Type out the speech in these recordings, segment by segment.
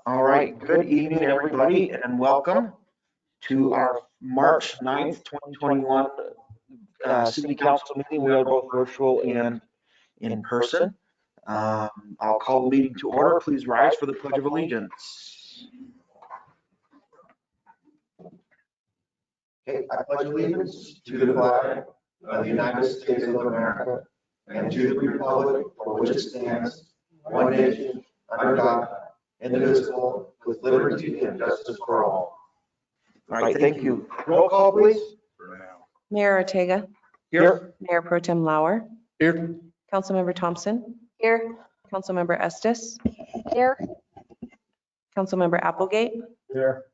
All right, good evening, everybody, and welcome to our March 9th, 2021 City Council meeting. We are both virtual and in person. I'll call the meeting to order. Please rise for the Pledge of Allegiance. Okay, I pledge allegiance to the flag of the United States of America and to the republic for which it stands, one nation, under God, indivisible, with liberty and justice for all. All right, thank you. Roll call, please. Mayor Ortega. Here. Mayor Pro Tem Lauer. Here. Councilmember Thompson. Here. Councilmember Estes. Here. Councilmember Applegate. Here.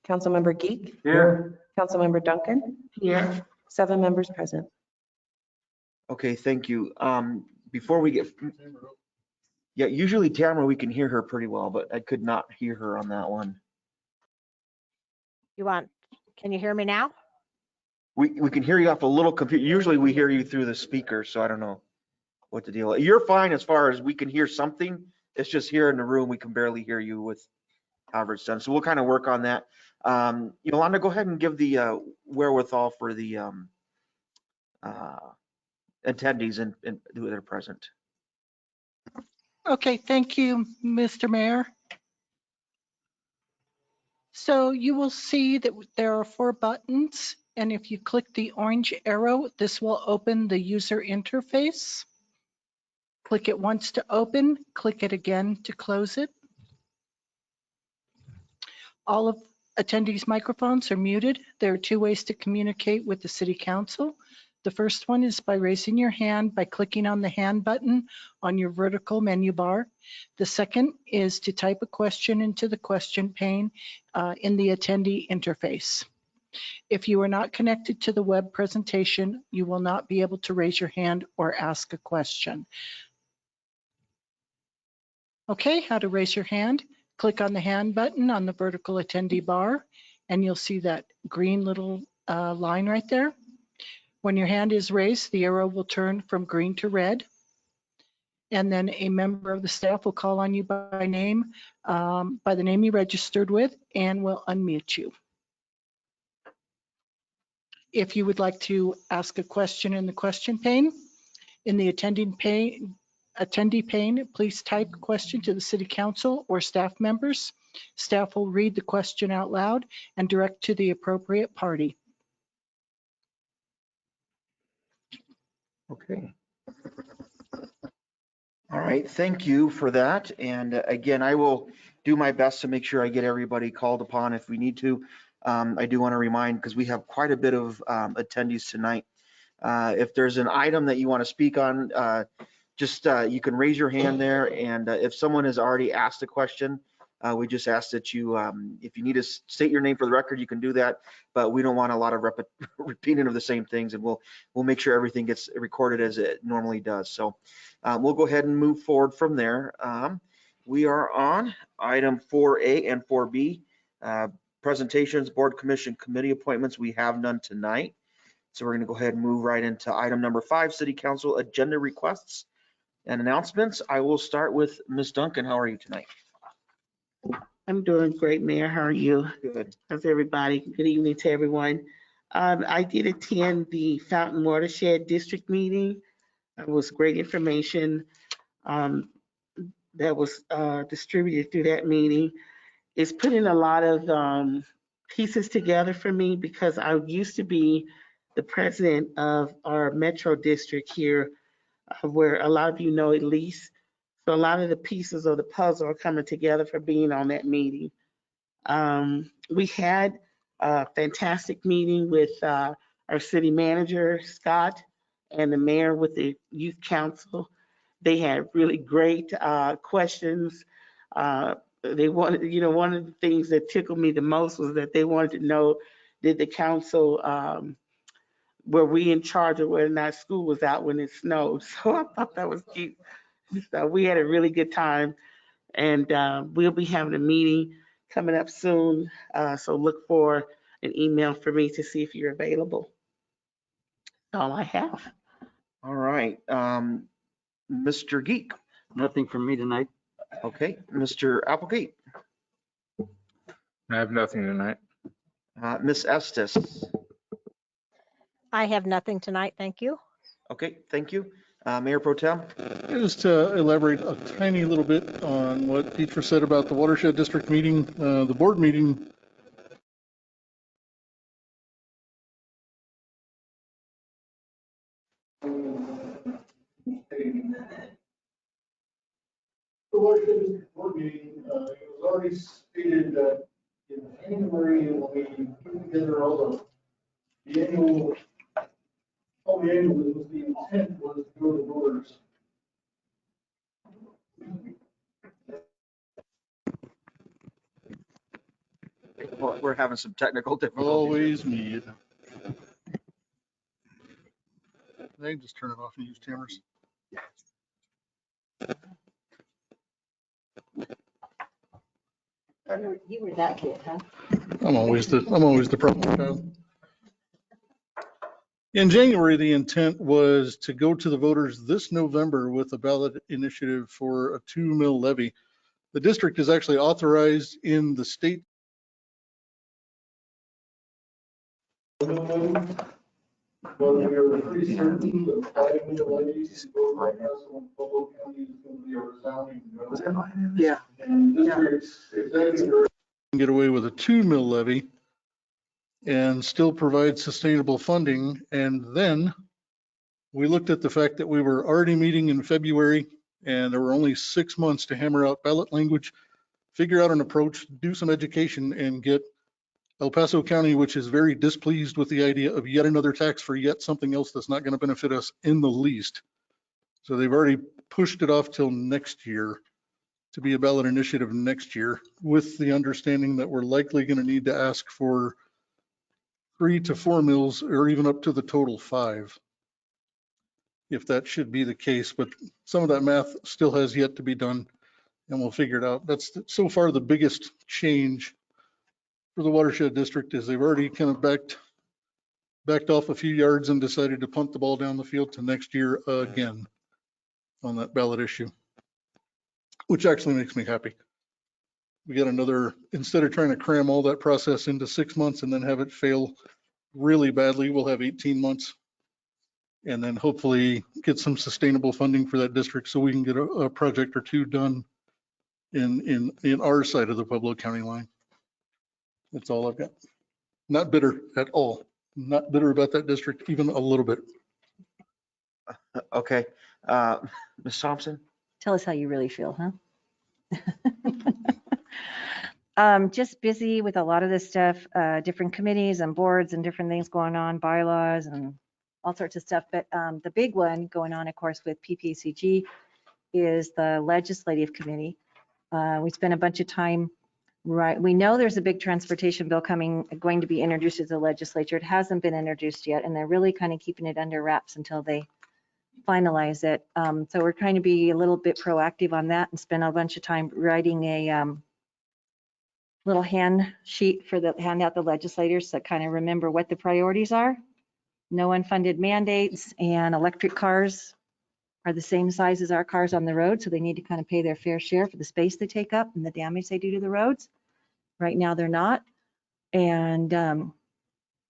Councilmember Geek. Here. Councilmember Duncan. Here. 7 members present. Okay, thank you. Before we get, yeah, usually Tamara, we can hear her pretty well, but I could not hear her on that one. Can you hear me now? We can hear you off a little computer. Usually we hear you through the speaker, so I don't know what the deal is. You're fine as far as we can hear something. It's just here in the room, we can barely hear you with however it's done. So we'll kind of work on that. Yolanda, go ahead and give the wherewithal for the attendees and who are present. Okay, thank you, Mr. Mayor. So you will see that there are 4 buttons, and if you click the orange arrow, this will open the user interface. Click it once to open, click it again to close it. All of attendees' microphones are muted. There are 2 ways to communicate with the City Council. The first one is by raising your hand by clicking on the hand button on your vertical menu bar. The second is to type a question into the question pane in the attendee interface. If you are not connected to the web presentation, you will not be able to raise your hand or ask a question. Okay, how to raise your hand? Click on the hand button on the vertical attendee bar, and you'll see that green little line right there. When your hand is raised, the arrow will turn from green to red, and then a member of the staff will call on you by name, by the name you registered with, and will unmute you. If you would like to ask a question in the question pane, in the attendee pane, please type a question to the City Council or staff members. Staff will read the question out loud and direct to the appropriate party. Okay. All right, thank you for that. And again, I will do my best to make sure I get everybody called upon if we need to. I do want to remind, because we have quite a bit of attendees tonight. If there's an item that you want to speak on, you can raise your hand there. And if someone has already asked a question, we just ask that you, if you need to state your name for the record, you can do that, but we don't want a lot of repeating of the same things, and we'll make sure everything gets recorded as it normally does. So we'll go ahead and move forward from there. We are on item 4A and 4B, presentations, board, commission, committee appointments. We have none tonight. So we're gonna go ahead and move right into item number 5, City Council agenda requests and announcements. I will start with Ms. Duncan. How are you tonight? I'm doing great, Mayor. How are you? Good. How's everybody? Good evening to everyone. I did attend the Fountain Watershed District meeting. It was great information that was distributed through that meeting. It's putting a lot of pieces together for me, because I used to be the president of our Metro District here, where a lot of you know at least. So a lot of the pieces of the puzzle are coming together for being on that meeting. We had a fantastic meeting with our city manager, Scott, and the mayor with the youth council. They had really great questions. They wanted, one of the things that tickled me the most was that they wanted to know, did the council, were we in charge of whether or not school was out when it snowed? So I thought that was cute. So we had a really good time, and we'll be having a meeting coming up soon. So look for an email for me to see if you're available. That's all I have. All right, Mr. Geek. Nothing from me tonight. Okay, Mr. Applegate. I have nothing tonight. Ms. Estes. I have nothing tonight, thank you. Okay, thank you. Mayor Pro Tem. Just to elaborate a tiny little bit on what Petra said about the watershed district meeting, the board meeting. The watershed district board meeting, it was already stated that in January, when we put together all the annual, the intent was to go to voters. Well, we're having some technical difficulties. Always me. I can just turn it off and use Tamara's. You were that kid, huh? I'm always the problem child. In January, the intent was to go to the voters this November with a ballot initiative for a 2 mil levy. The district is actually authorized in the state. But we are pretty certain that 5 mil levies go right now, so Pueblo County is going to be a resounding no. Yeah. And districts, if they can get away with a 2 mil levy and still provide sustainable funding. And then we looked at the fact that we were already meeting in February and there were only 6 months to hammer out ballot language, figure out an approach, do some education, and get El Paso County, which is very displeased with the idea of yet another tax for yet something else that's not going to benefit us in the least. So they've already pushed it off till next year to be a ballot initiative next year, with the understanding that we're likely going to need to ask for 3 to 4 mills or even up to the total 5, if that should be the case. But some of that math still has yet to be done and we'll figure it out. That's so far the biggest change for the watershed district, is they've already kind of backed off a few yards and decided to punt the ball down the field to next year again on that ballot issue, which actually makes me happy. We got another, instead of trying to cram all that process into 6 months and then have it fail really badly, we'll have 18 months and then hopefully get some sustainable funding for that district so we can get a project or two done in our side of the Pueblo County line. That's all I've got. Not bitter at all. Not bitter about that district, even a little bit. Okay. Ms. Thompson? Tell us how you really feel, huh? Just busy with a lot of this stuff, different committees and boards and different things going on, bylaws and all sorts of stuff. But the big one going on, of course, with PPCG is the legislative committee. We spent a bunch of time. Right. We know there's a big transportation bill going to be introduced to the legislature. It hasn't been introduced yet, and they're really kind of keeping it under wraps until they finalize it. So we're trying to be a little bit proactive on that and spend a bunch of time writing a little hand sheet for the handout the legislators to kind of remember what the priorities are. No unfunded mandates, and electric cars are the same size as our cars on the road, so they need to kind of pay their fair share for the space they take up and the damage they do to the roads. Right now, they're not. And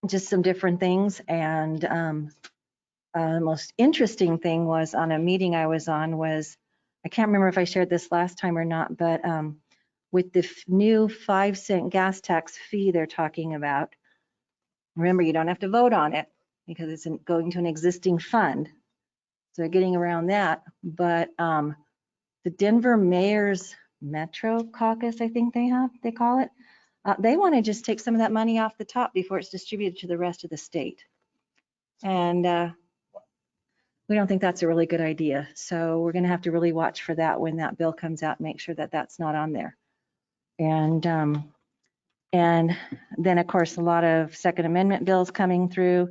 just some different things. And the most interesting thing was on a meeting I was on was, I can't remember if I shared this last time or not, but with the new 5-cent gas tax fee they're talking about, remember, you don't have to vote on it because it's going to an existing fund. So they're getting around that. But the Denver Mayor's Metro Caucus, I think they call it, they want to just take some of that money off the top before it's distributed to the rest of the state. And we don't think that's a really good idea. So we're going to have to really watch for that when that bill comes out, and make sure that that's not on there. And then, of course, a lot of Second Amendment bills coming through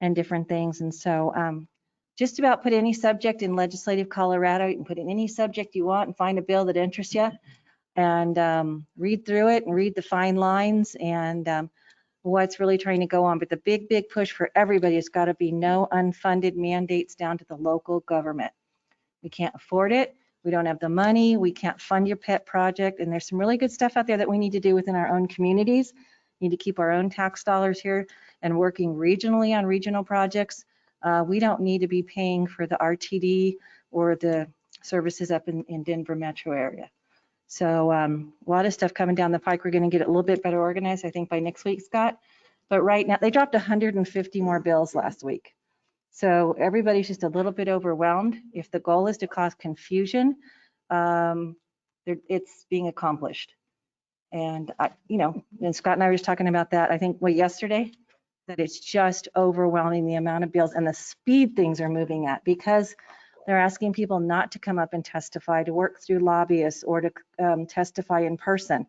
and different things. And so just about put any subject in legislative Colorado, you can put in any subject you want and find a bill that interests you, and read through it and read the fine lines and what's really trying to go on. But the big push for everybody has got to be no unfunded mandates down to the local government. We can't afford it. We don't have the money. We can't fund your pet project. And there's some really good stuff out there that we need to do within our own communities. Need to keep our own tax dollars here and working regionally on regional projects. We don't need to be paying for the RTD or the services up in Denver metro area. So a lot of stuff coming down the pike. We're going to get it a little bit better organized, I think, by next week, Scott. But right now, they dropped 150 more bills last week. So everybody's just a little bit overwhelmed. If the goal is to cause confusion, it's being accomplished. And, and Scott and I were just talking about that, I think, yesterday, that it's just overwhelming the amount of bills and the speed things are moving at, because they're asking people not to come up and testify, to work through lobbyists or to testify in person.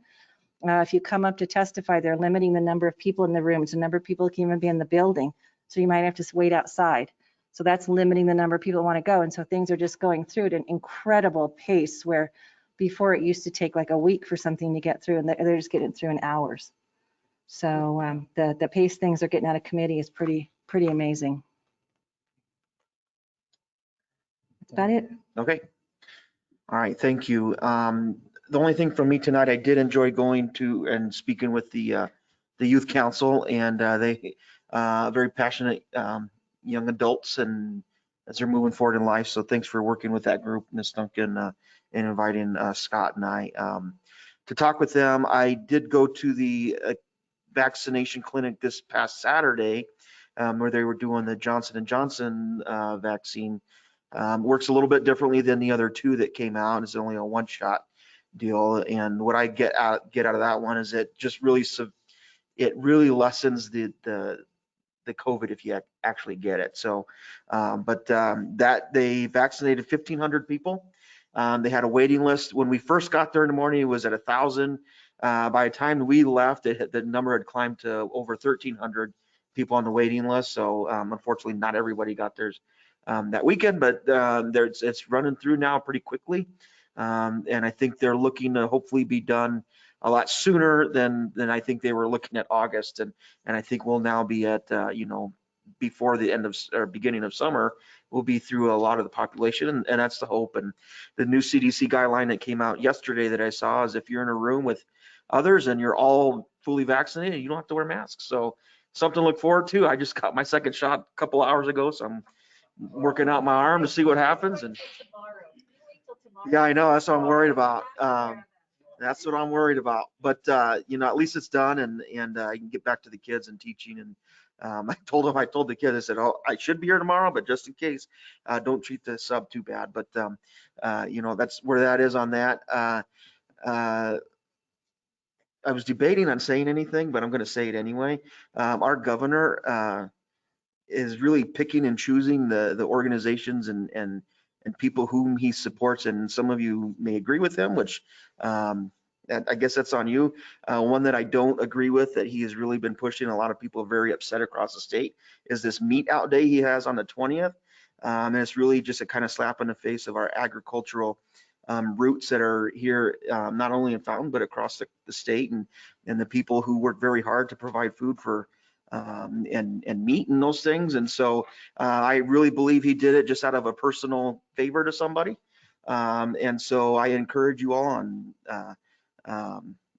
If you come up to testify, they're limiting the number of people in the rooms, the number of people who can even be in the building. So you might have to wait outside. So that's limiting the number of people who want to go. And so things are just going through at an incredible pace, where before it used to take like a week for something to get through, and they're just getting it through in hours. So the pace things are getting out of committee is pretty amazing. That's about it. Okay. All right, thank you. The only thing from me tonight, I did enjoy going to and speaking with the youth council, and they very passionate young adults, and as they're moving forward in life. So thanks for working with that group, Ms. Duncan, and inviting Scott and I to talk with them. I did go to the vaccination clinic this past Saturday, where they were doing the Johnson & Johnson vaccine. Works a little bit differently than the other two that came out. It's only a one-shot deal, and what I get out of that one is it just really lessens the COVID if you actually get it. So, that they vaccinated 1,500 people. They had a waiting list. When we first got there in the morning, it was at 1,000. By the time we left, the number had climbed to over 1,300 people on the waiting list. So, unfortunately, not everybody got theirs that weekend, but it's running through now pretty quickly. And I think they're looking to hopefully be done a lot sooner than I think they were looking at August. And I think we'll now be at, before the end of or beginning of summer, we'll be through a lot of the population. And that's the hope. And the new CDC guideline that came out yesterday that I saw is if you're in a room with others and you're all fully vaccinated, you don't have to wear masks. So something to look forward to. I just got my second shot a couple hours ago, so I'm working out my arm to see what happens. And yeah, I know, that's what I'm worried about. That's what I'm worried about. But at least it's done, and I can get back to the kids and teaching. And I told the kids, I said, oh, I should be here tomorrow, but just in case, don't treat the sub too bad. But that's where that is on that. I was debating on saying anything, but I'm going to say it anyway. Our governor is really picking and choosing the organizations and people whom he supports, and some of you may agree with him, which I guess that's on you. One that I don't agree with, that he has really been pushing, a lot of people are very upset across the state, is this meat out day he has on the 20th. And it's really just a kind of slap in the face of our agricultural roots that are here, not only in Fountain, but across the state, and the people who work very hard to provide food for and meat and those things. And so I really believe he did it just out of a personal favor to somebody. And so I encourage you all on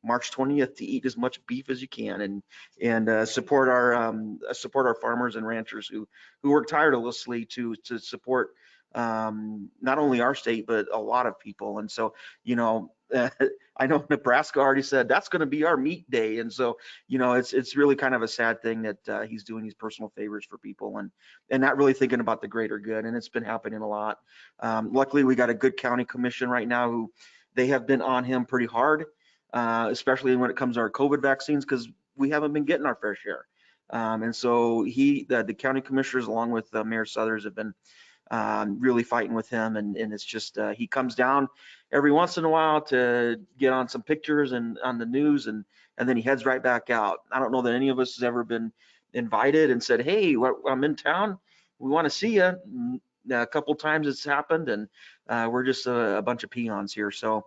March 20th to eat as much beef as you can, and support our farmers and ranchers who work tirelessly to support not only our state, but a lot of people. And so, I know Nebraska already said that's going to be our meat day. And so, it's really kind of a sad thing that he's doing these personal favors for people and not really thinking about the greater good. And it's been happening a lot. Luckily, we got a good county commission right now who they have been on him pretty hard, especially when it comes to our COVID vaccines, because we haven't been getting our fair share. And so the county commissioners, along with Mayor Suthers, have been really fighting with him, and it's just he comes down every once in a while to get on some pictures and on the news, and then he heads right back out. I don't know that any of us has ever been invited and said, hey, I'm in town, we want to see you. A couple times it's happened, and we're just a bunch of peons here. So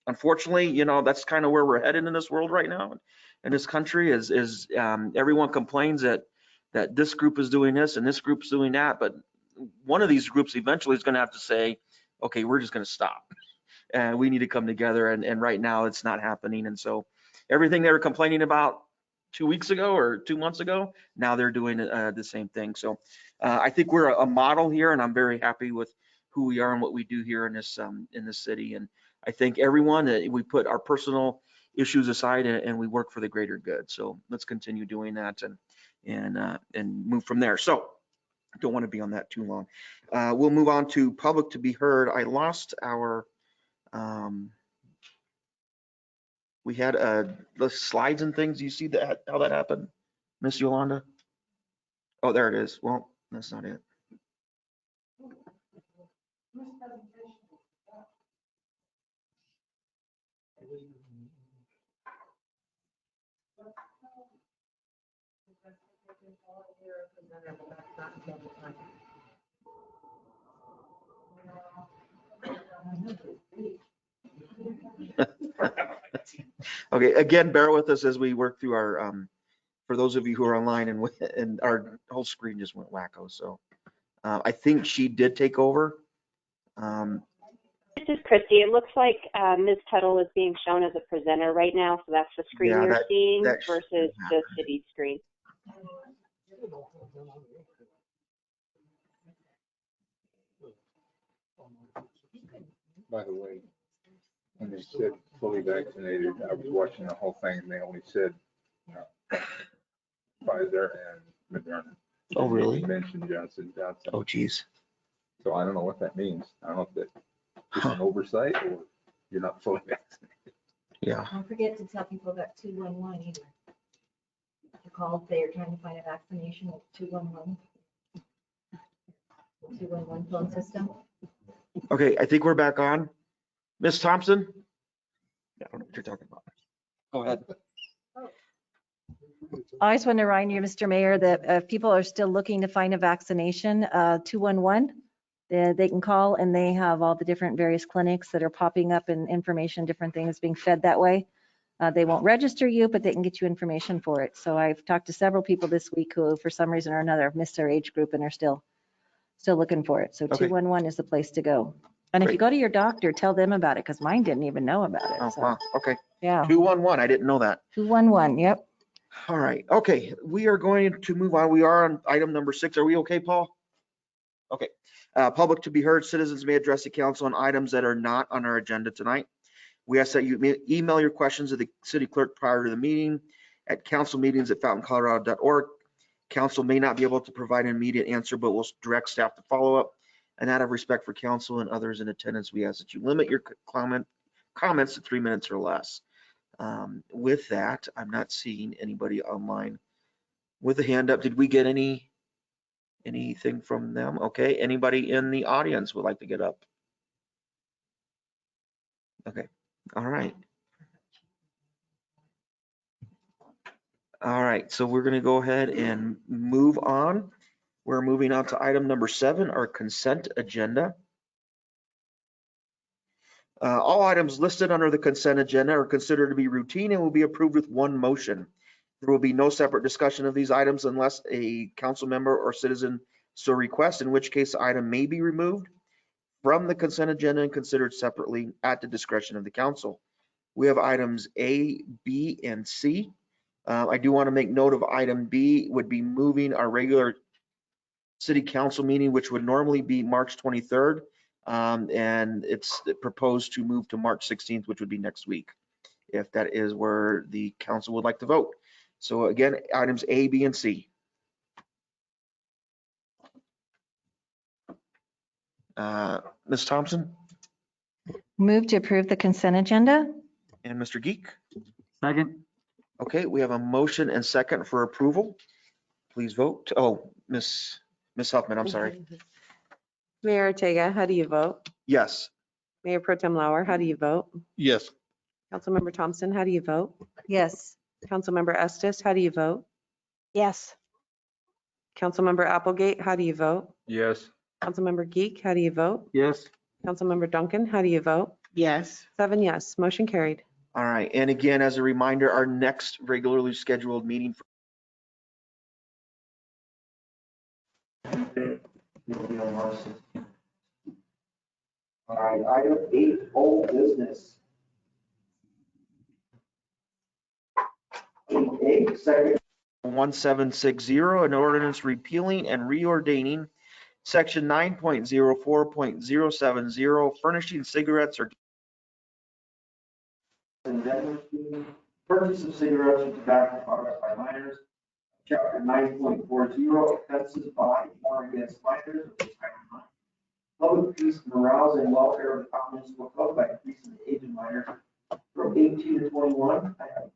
unfortunately, that's kind of where we're headed in this world right now, in this country. Is everyone complains that this group is doing this and this group's doing that, but one of these groups eventually is going to have to say, okay, we're just going to stop. And we need to come together. And right now it's not happening. And so everything they were complaining about 2 weeks ago or 2 months ago, now they're doing the same thing. So I think we're a model here, and I'm very happy with who we are and what we do here in this city. And I thank everyone that we put our personal issues aside and we work for the greater good. So let's continue doing that and move from there. So don't want to be on that too long. We'll move on to public to be heard. I lost our, we had the slides and things. You see that, how that happened, Miss Yolanda? Oh, there it is. Well, that's not it. Okay, again, bear with us as we work through our, for those of you who are online and our whole screen just went wacko. So I think she did take over. This is Christy. It looks like Ms. Tuttle is being shown as a presenter right now, so that's the screen Yeah, you're seeing that versus the city screen. By the way, when they said fully vaccinated, I was watching the whole thing and they only said Pfizer and Moderna. Oh, really? They mentioned Johnson & Johnson. Oh, geez. So I don't know what that means. I don't know if that's an oversight or you're not fully vaccinated. Yeah. Don't forget to tell people about 211 either. You called, they're trying to find a vaccination with 211. 211 phone system. Okay, I think we're back on. Miss Thompson? I don't know what you're talking about. Go ahead. I just want to remind you, Mr. Mayor, that if people are still looking to find a vaccination, 211, they can call and they have all the different various clinics that are popping up and information, different things being fed that way. They won't register you, but they can get you information for it. So I've talked to several people this week who, for some reason or another, have missed their age group and are still looking for it. So Okay. 211 is the place to go. And if you Great. go to your doctor, tell them about it because mine didn't even know about it. Oh, So, wow. Okay. yeah, 211. I didn't know that. 211. Yep. All right. Okay. We are going to move on. We are on item number 6. Are we okay, Paul? Okay. Public to be heard. Citizens may address the council on items that are not on our agenda tonight. We ask that you email your questions to the city clerk prior to the meeting at councilmeetings@fountaincolorado.org. Council may not be able to provide an immediate answer, but will direct staff to follow up. And out of respect for council and others in attendance, we ask that you limit your comments to 3 minutes or less. With that, I'm not seeing anybody online with a hand up. Did we get anything from them? Okay, anybody in the audience would like to get up? Okay, all right. All right, so we're gonna go ahead and move on. We're moving on to item number 7, our consent agenda. All items listed under the consent agenda are considered to be routine and will be approved with one motion. There will be no separate discussion of these items unless a council member or citizen so requests, in which case the item may be removed from the consent agenda and considered separately at the discretion of the council. We have items A, B, and C. I do want to make note of item B would be moving our regular city council meeting, which would normally be March 23rd. And it's proposed to move to March 16th, which would be next week, if that is where the council would like to vote. So again, items A, B, and C. Ms. Thompson Move to approve the consent agenda. and Mr. Geek. Second. Okay, we have a motion and second for approval. Please vote. Oh, Ms. Huffman, I'm sorry. Mayor Ortega, how do you vote? Yes. Mayor Pro Tem Lauer, how do you vote? Yes. Councilmember Thompson, how do you vote? Yes. Councilmember Estes, how do you vote? Yes. Councilmember Applegate, how do you vote? Yes. Councilmember Geek, how do you vote? Yes. Councilmember Duncan, how do you vote? Yes. 7 yes, motion carried. All right. And again, as a reminder, our next regularly scheduled meeting All right, item 8, old business. 8A, second 1760, an ordinance repealing and reordaining section 9.04.070, furnishing cigarettes or purchase of cigarettes and tobacco products by minors. Chapter 9.40, offenses by or against minors. Public peace, morale, and welfare of the common municipal code by increasing the age of minors from 18 to 21. I have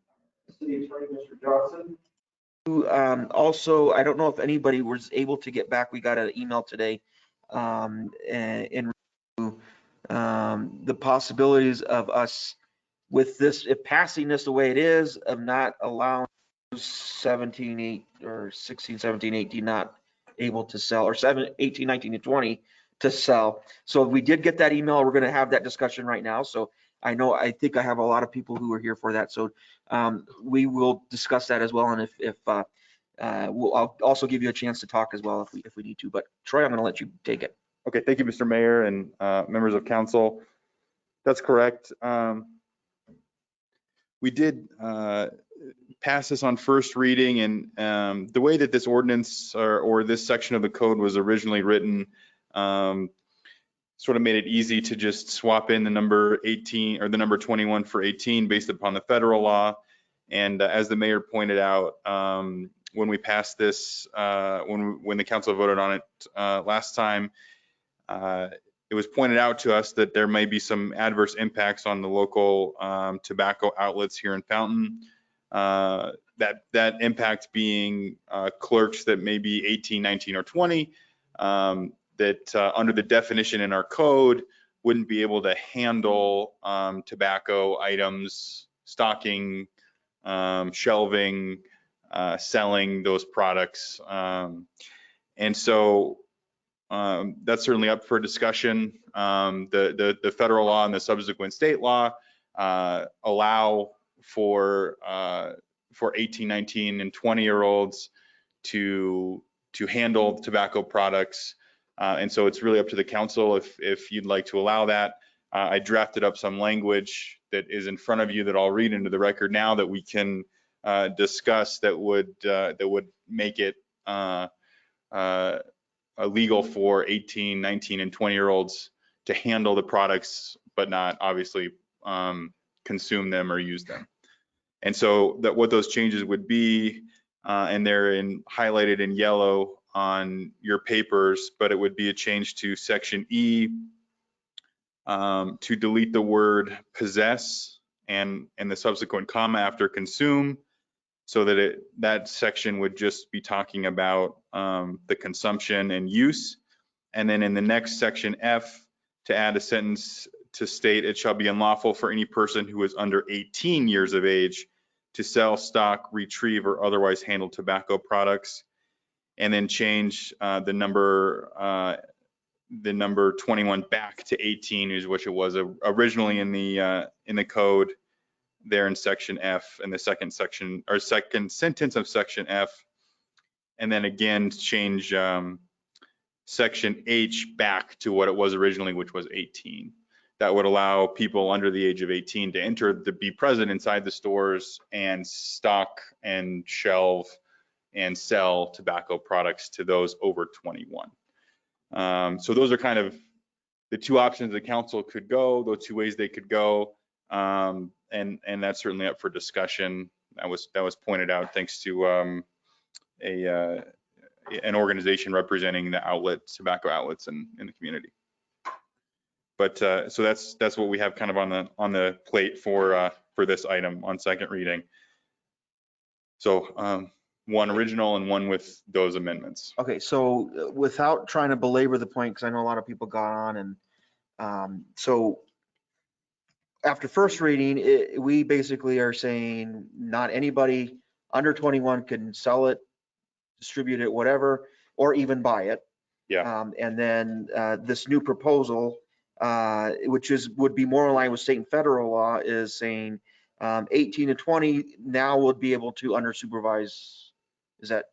City Attorney, Mr. Johnson. Also, I don't know if anybody was able to get back. We got an email today in the possibilities of us with this, if passing this the way it is, of not allowing 17, 8 or 16, 17, 18 not able to sell, or 18, 19 to 20 to sell. So we did get that email. We're going to have that discussion right now. So I think I have a lot of people who are here for that. So we will discuss that as well. And I'll also give you a chance to talk as well if we need to. But Troy, I'm going to let you take it. Okay, thank you, Mr. Mayor and members of council. That's correct. We did pass this on first reading, and the way that this ordinance or this section of the code was originally written sort of made it easy to just swap in the number 18 or the number 21 for 18 based upon the federal law. And as the mayor pointed out, when we passed this, when the council voted on it last time, it was pointed out to us that there may be some adverse impacts on the local tobacco outlets here in Fountain. That impact being clerks that may be 18, 19, or 20, that under the definition in our code wouldn't be able to handle tobacco items, stocking, shelving, selling those products. And so that's certainly up for discussion. The federal law and the subsequent state law allow for 18, 19, and 20-year-olds to handle tobacco products. And so it's really up to the council if you'd like to allow that. I drafted up some language that is in front of you that I'll read into the record now that we can discuss that would make it illegal for 18, 19, and 20-year-olds to handle the products, but not obviously consume them or use them. And so what those changes would be, and they're highlighted in yellow on your papers, but it would be a change to section E to delete the word possess and the subsequent comma after consume, so that that section would just be talking about the consumption and use. And then in the next section F, to add a sentence to state it shall be unlawful for any person who is under 18 years of age to sell, stock, retrieve, or otherwise handle tobacco products. And then change the number 21 back to 18, which it was originally in the code there in section F, in the second sentence of section F. And then again change section H back to what it was originally, which was 18. That would allow people under the age of 18 to be present inside the stores and stock and shelve and sell tobacco products to those over 21. So those are kind of the two options the council could go, those two ways they could go. And that's certainly up for discussion. That was pointed out thanks to an organization representing the tobacco outlets in the community. But so that's what we have kind of on the plate for this item on second reading. So one original and one with those amendments. Okay, so without trying to belabor the point, because I know a lot of people got on, and so after first reading, we basically are saying not anybody under 21 can sell it, distribute it, whatever, or even buy it. Yeah. And then this new proposal, which would be more in line with state and federal law, is saying 18 to 20 now would be able to under supervise. Is that?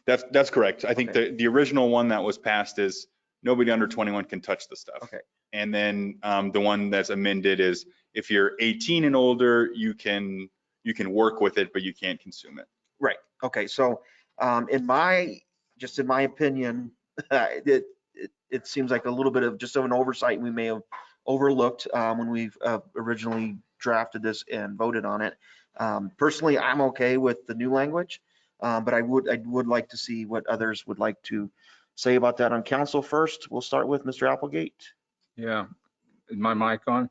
That's correct. I think the original one that was passed is nobody under 21 can touch the stuff. Okay. And then the one that's amended is if you're 18 and older, you can work with it, but you can't consume it. Right. Okay. So in my opinion, it seems like a little bit of just of an oversight we may have overlooked when we've originally drafted this and voted on it. Personally, I'm okay with the new language, but I would like to see what others would like to say about that on council first. We'll start with Mr. Applegate. Yeah. Is my mic on?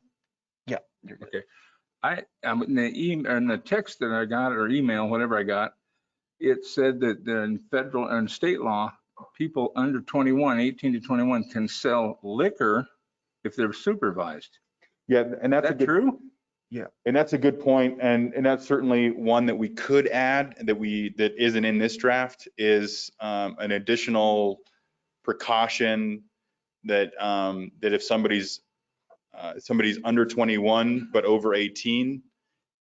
Yeah. You're good. Okay. In the text that I got or email, whatever I got, it said that in federal and state law, people under 21, 18 to 21 can sell liquor if they're supervised. Yeah, and Is that's a that good, true? Yeah. and that's a good point, and that's certainly one that we could add that isn't in this draft is an additional precaution that that if somebody's under 21 but over 18,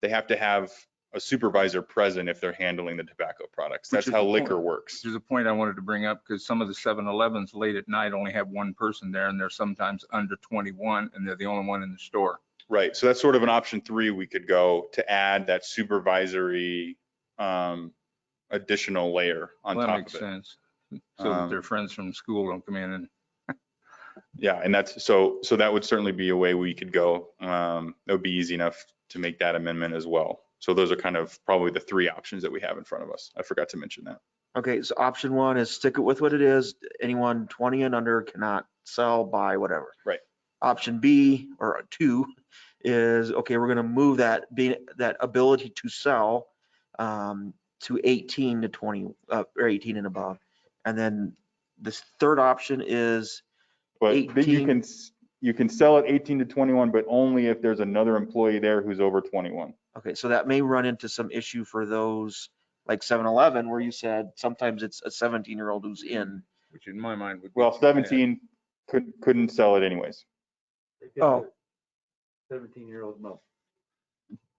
they have to have a supervisor present if they're handling the tobacco products. Which That's is how the liquor point. works. There's a point I wanted to bring up because some of the 7-Elevens late at night only have one person there and they're sometimes under 21 and they're the only one in the store. Right, so that's sort of an option 3 we could go to add that supervisory additional layer on Well, that top makes of it. sense. So that their friends from school don't come in and Yeah, and that's, so that would certainly be a way we could go. That would be easy enough to make that amendment as well. So those are kind of probably the 3 options that we have in front of us. I forgot to mention that. Okay, so option 1 is stick it with what it is. Anyone 20 and under cannot sell, buy, whatever. Right. Option B or 2 is, okay, we're gonna move that ability to sell to 18 to 20 or 18 and above. And then this third option is But 18. you can sell at 18 to 21, but only if there's another employee there who's over 21. Okay, so that may run into some issue for those like 7-Eleven where you said sometimes it's a 17-year-old who's in. which in my mind would be Well, bad. 17 couldn't sell it anyways. Oh. 17-year-old no.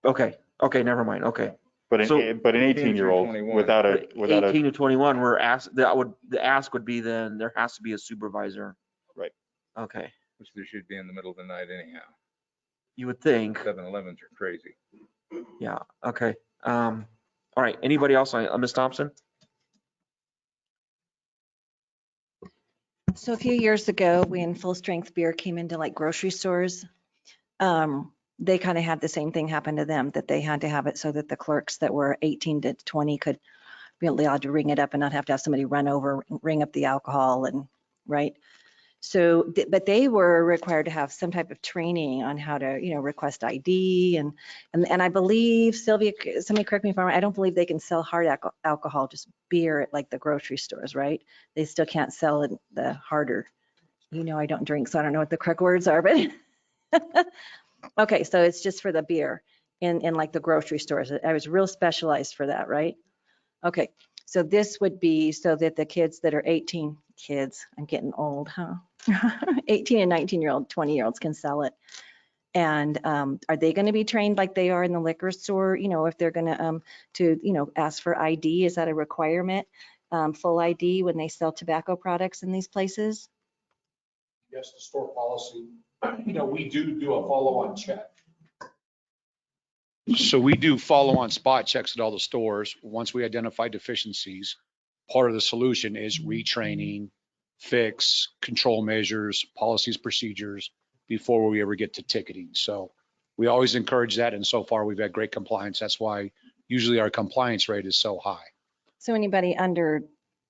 Okay, never mind. Okay. But So- an 18-year-old 21. without a 18 to 21, the ask would be then there has to be a supervisor. Right. Okay, Which there should be in the middle of the night anyhow. you would think. 7-Elevens are crazy. Yeah, okay. All right, anybody else? Ms. Thompson? So a few years ago, when full strength beer came into like grocery stores, they kind of had the same thing happen to them, that they had to have it so that the clerks that were 18 to 20 could be allowed to ring it up and not have to have somebody run over, ring up the alcohol and, right? So, but they were required to have some type of training on how to, request ID and I believe, Sylvia, somebody correct me if I'm wrong, I don't believe they can sell hard alcohol, just beer at like the grocery stores, right? They still can't sell it the harder. I don't drink, so I don't know what the correct words are, but okay, so it's just for the beer in like the grocery stores. I was real specialized for that, right? Okay, so this would be so that the kids that are 18, I'm getting old, huh? 18 and 19-year-old, 20-year-olds can sell it. And are they going to be trained like they are in the liquor store? If they're going to ask for ID, is that a requirement? Full ID when they sell tobacco products in these places? Yes, the store policy, we do a follow-on check. So we do follow-on spot checks at all the stores. Once we identify deficiencies, part of the solution is retraining, fix, control measures, policies, procedures before we ever get to ticketing. So we always encourage that. And so far we've had great compliance. That's why usually our compliance rate is so high. So anybody under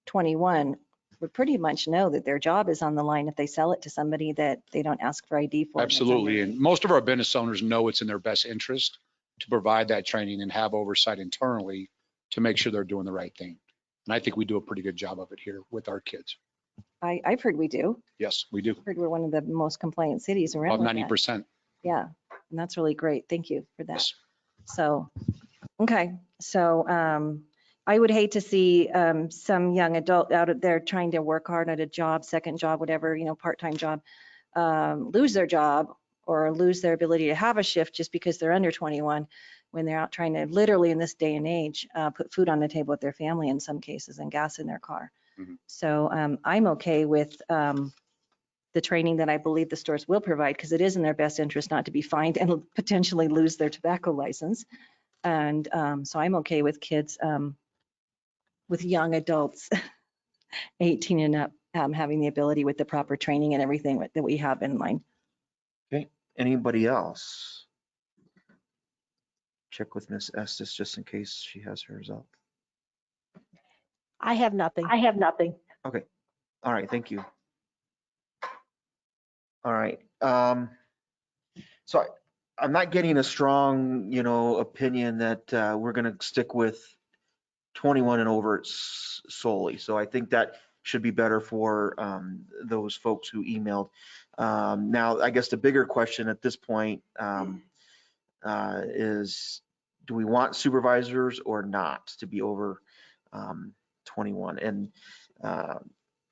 21 would pretty much know that their job is on the line if they sell it to somebody that they don't ask for ID for. Absolutely. And most of our business owners know it's in their best interest to provide that training and have oversight internally to make sure they're doing the right thing. And I think we do a pretty good job of it here with our kids. I've heard we do. Yes, we do. I've heard we're one of the most compliant cities around. About with that. 90%. Yeah, and that's really great. Thank you for that. Yes. So, okay, so I would hate to see some young adult out there trying to work hard at a job, second job, whatever, part-time job, lose their job or lose their ability to have a shift just because they're under 21 when they're out trying to literally in this day and age put food on the table with their family in some cases and gas in their car. Mhm. So I'm okay with the training that I believe the stores will provide, because it is in their best interest not to be fined and potentially lose their tobacco license. And so I'm okay with kids, with young adults, 18 and up, having the ability with the proper training and everything that we have in line. Okay, anybody else? Check with Miss Estes just in case she has hers up. I have nothing. I have nothing. Okay, all right, thank you. All right, so I'm not getting a strong, opinion that we're gonna stick with 21 and over solely. So I think that should be better for those folks who emailed. Now, I guess the bigger question at this point is, do we want supervisors or not to be over 21? And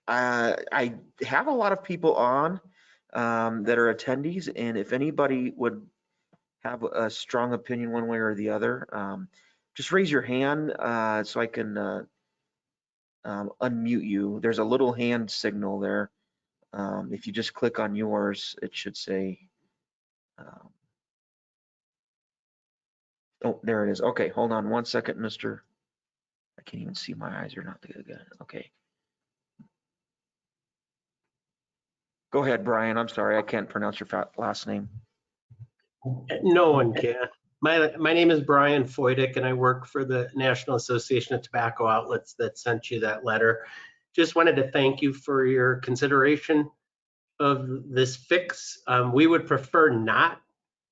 I have a lot of people on that are attendees, and if anybody would have a strong opinion one way or the other, just raise your hand so I can unmute you. There's a little hand signal there. If you just click on yours, it should say, oh, there it is. Okay, hold on one second, Mr. I can't even see, my eyes are not good. Okay. Go ahead, Brian. I'm sorry, I can't pronounce your last name. No one can. My name is Brian Foydick, and I work for the National Association of Tobacco Outlets that sent you that letter. Just wanted to thank you for your consideration of this fix. We would prefer not.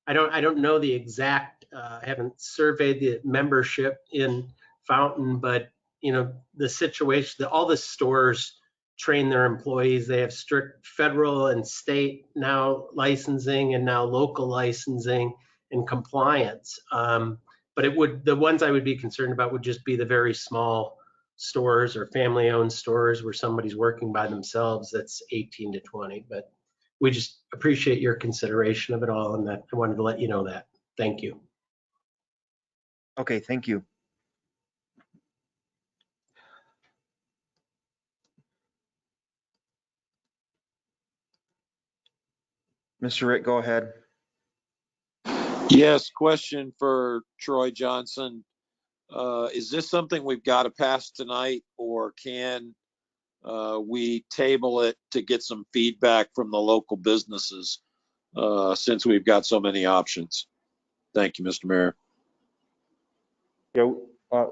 I don't know the exact, I haven't surveyed the membership in Fountain, but the situation, all the stores train their employees. They have strict federal and state now licensing and now local licensing and compliance. But the ones I would be concerned about would just be the very small stores or family-owned stores where somebody's working by themselves that's 18 to 20. But we just appreciate your consideration of it all, and that I wanted to let you know that. Thank you. Okay, thank you. Mr. Rick, go ahead. Yes, question for Troy Johnson. Is this something we've got to pass tonight, or can we table it to get some feedback from the local businesses since we've got so many options? Thank you, Mr. Mayor. Yeah,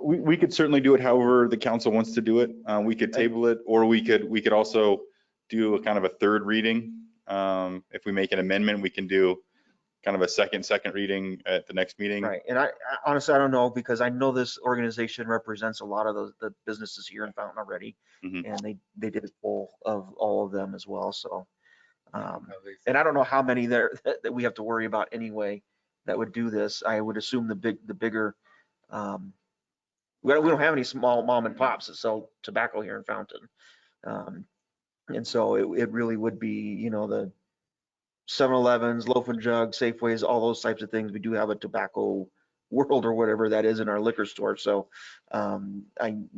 we could certainly do it however the council wants to do it. We could table it, or we could also do a kind of a third reading. If we make an amendment, we can do kind of a second reading at the next meeting. Right, and I honestly, I don't know, because I know this organization represents a lot of the businesses here in Fountain already, and they did a poll of all of them as well. So, and I don't know how many there that we have to worry about anyway that would do this. I would assume the bigger. We don't have any small mom and pops that sell tobacco here in Fountain, and so it really would be, the 7-Elevens, Loaf and Jug, Safeways, all those types of things. We do have a tobacco world or whatever that is in our liquor store. So I wouldn't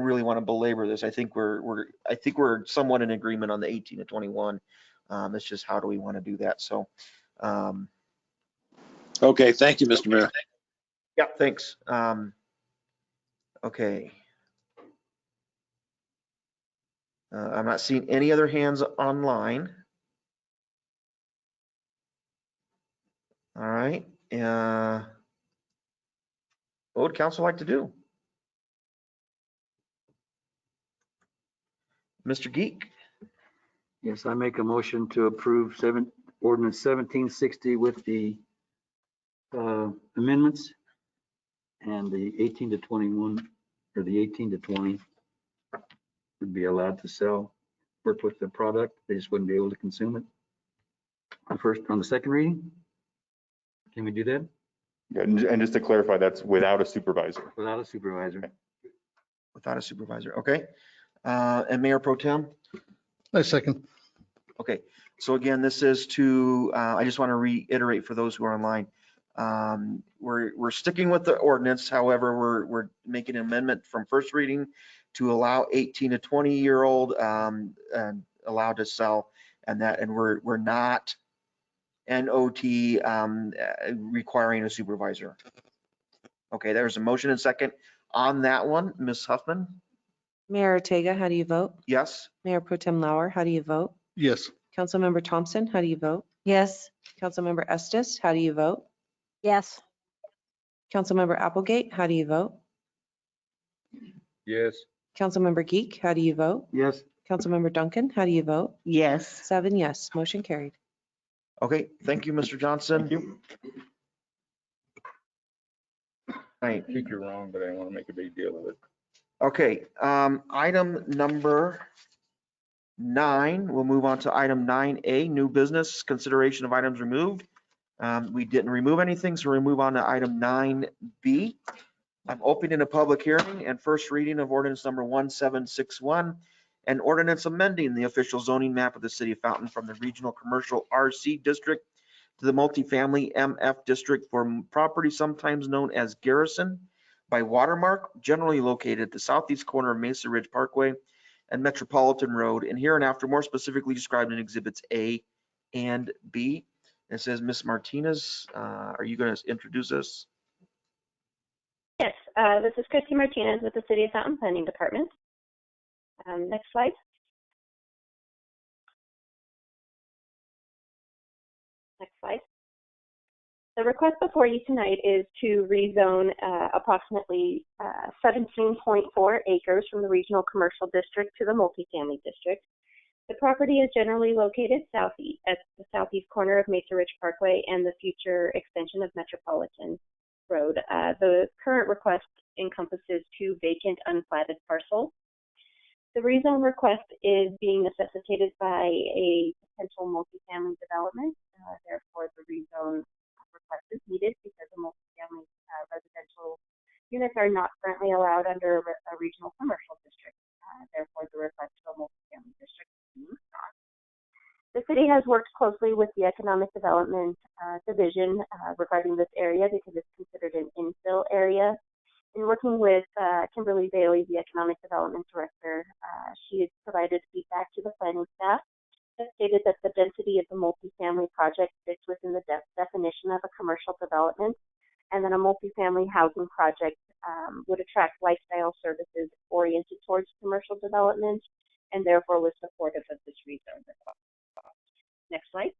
really want to belabor this. I think we're somewhat in agreement on the 18 to 21. It's just how do we want to do that? So okay, thank you, Mr. Mayor. yeah, thanks. Okay. I'm not seeing any other hands online. All right. What would council like to do? Mr. Geek? Yes, I make a motion to approve Ordinance 1760 with the amendments, and the 18 to 21, or the 18 to 20 would be allowed to sell, work with the product. They just wouldn't be able to consume it. On the second reading, can we do that? Yeah, and just to clarify, that's without a supervisor. Without a supervisor. Without a supervisor, okay. And Mayor Pro Tem? I second. Okay, so again, this is to, I just want to reiterate for those who are online. We're sticking with the ordinance. However, we're making an amendment from first reading to allow 18 to 20-year-old allowed to sell, and we're not NOT requiring a supervisor. Okay, there's a motion and second on that one. Ms. Huffman? Mayor Ortega, how do you vote? Yes? Mayor Pro Tem Lauer, how do you vote? Yes. Councilmember Thompson, how do you vote? Yes. Councilmember Estes, how do you vote? Yes. Councilmember Applegate, how do you vote? Yes. Councilmember Geek, how do you vote? Yes. Councilmember Duncan, how do you vote? Yes. 7 yes, motion carried. Okay, thank you, Mr. Johnson. Thank you. Right. I think you're wrong, but I don't want to make a big deal of it. Okay, item number 9, we'll move on to item 9A, new business, consideration of items removed. We didn't remove anything, so we'll move on to item 9B. I'm opening a public hearing and first reading of ordinance number 1761, an ordinance amending the official zoning map of the city of Fountain from the regional commercial RC district to the multifamily MF district for property sometimes known as Garrison by Watermark, generally located at the southeast corner of Mesa Ridge Parkway and Metropolitan Road, and hereinafter more specifically described in exhibits A and B. It says, Ms. Martinez, are you going to introduce us? Yes, this is Christy Martinez with the City of Fountain Planning Department. Next slide. Next slide. The request before you tonight is to rezone approximately 17.4 acres from the regional commercial district to the multifamily district. The property is generally located southeast at the southeast corner of Mesa Ridge Parkway and the future extension of Metropolitan Road. The current request encompasses 2 vacant unplatted parcels. The rezone request is being necessitated by a potential multifamily development. Therefore, the rezone request is needed because the multifamily residential units are not currently allowed under a regional commercial district. Therefore, the request for a multifamily district is being sought. The city has worked closely with the Economic Development Division regarding this area because it's considered an infill area. In working with Kimberly Bailey, the Economic Development Director, she has provided feedback to the planning staff that stated that the density of the multifamily project fits within the definition of a commercial development, and that a multifamily housing project would attract lifestyle services oriented towards commercial development, and therefore was supportive of this rezone request. Next slide.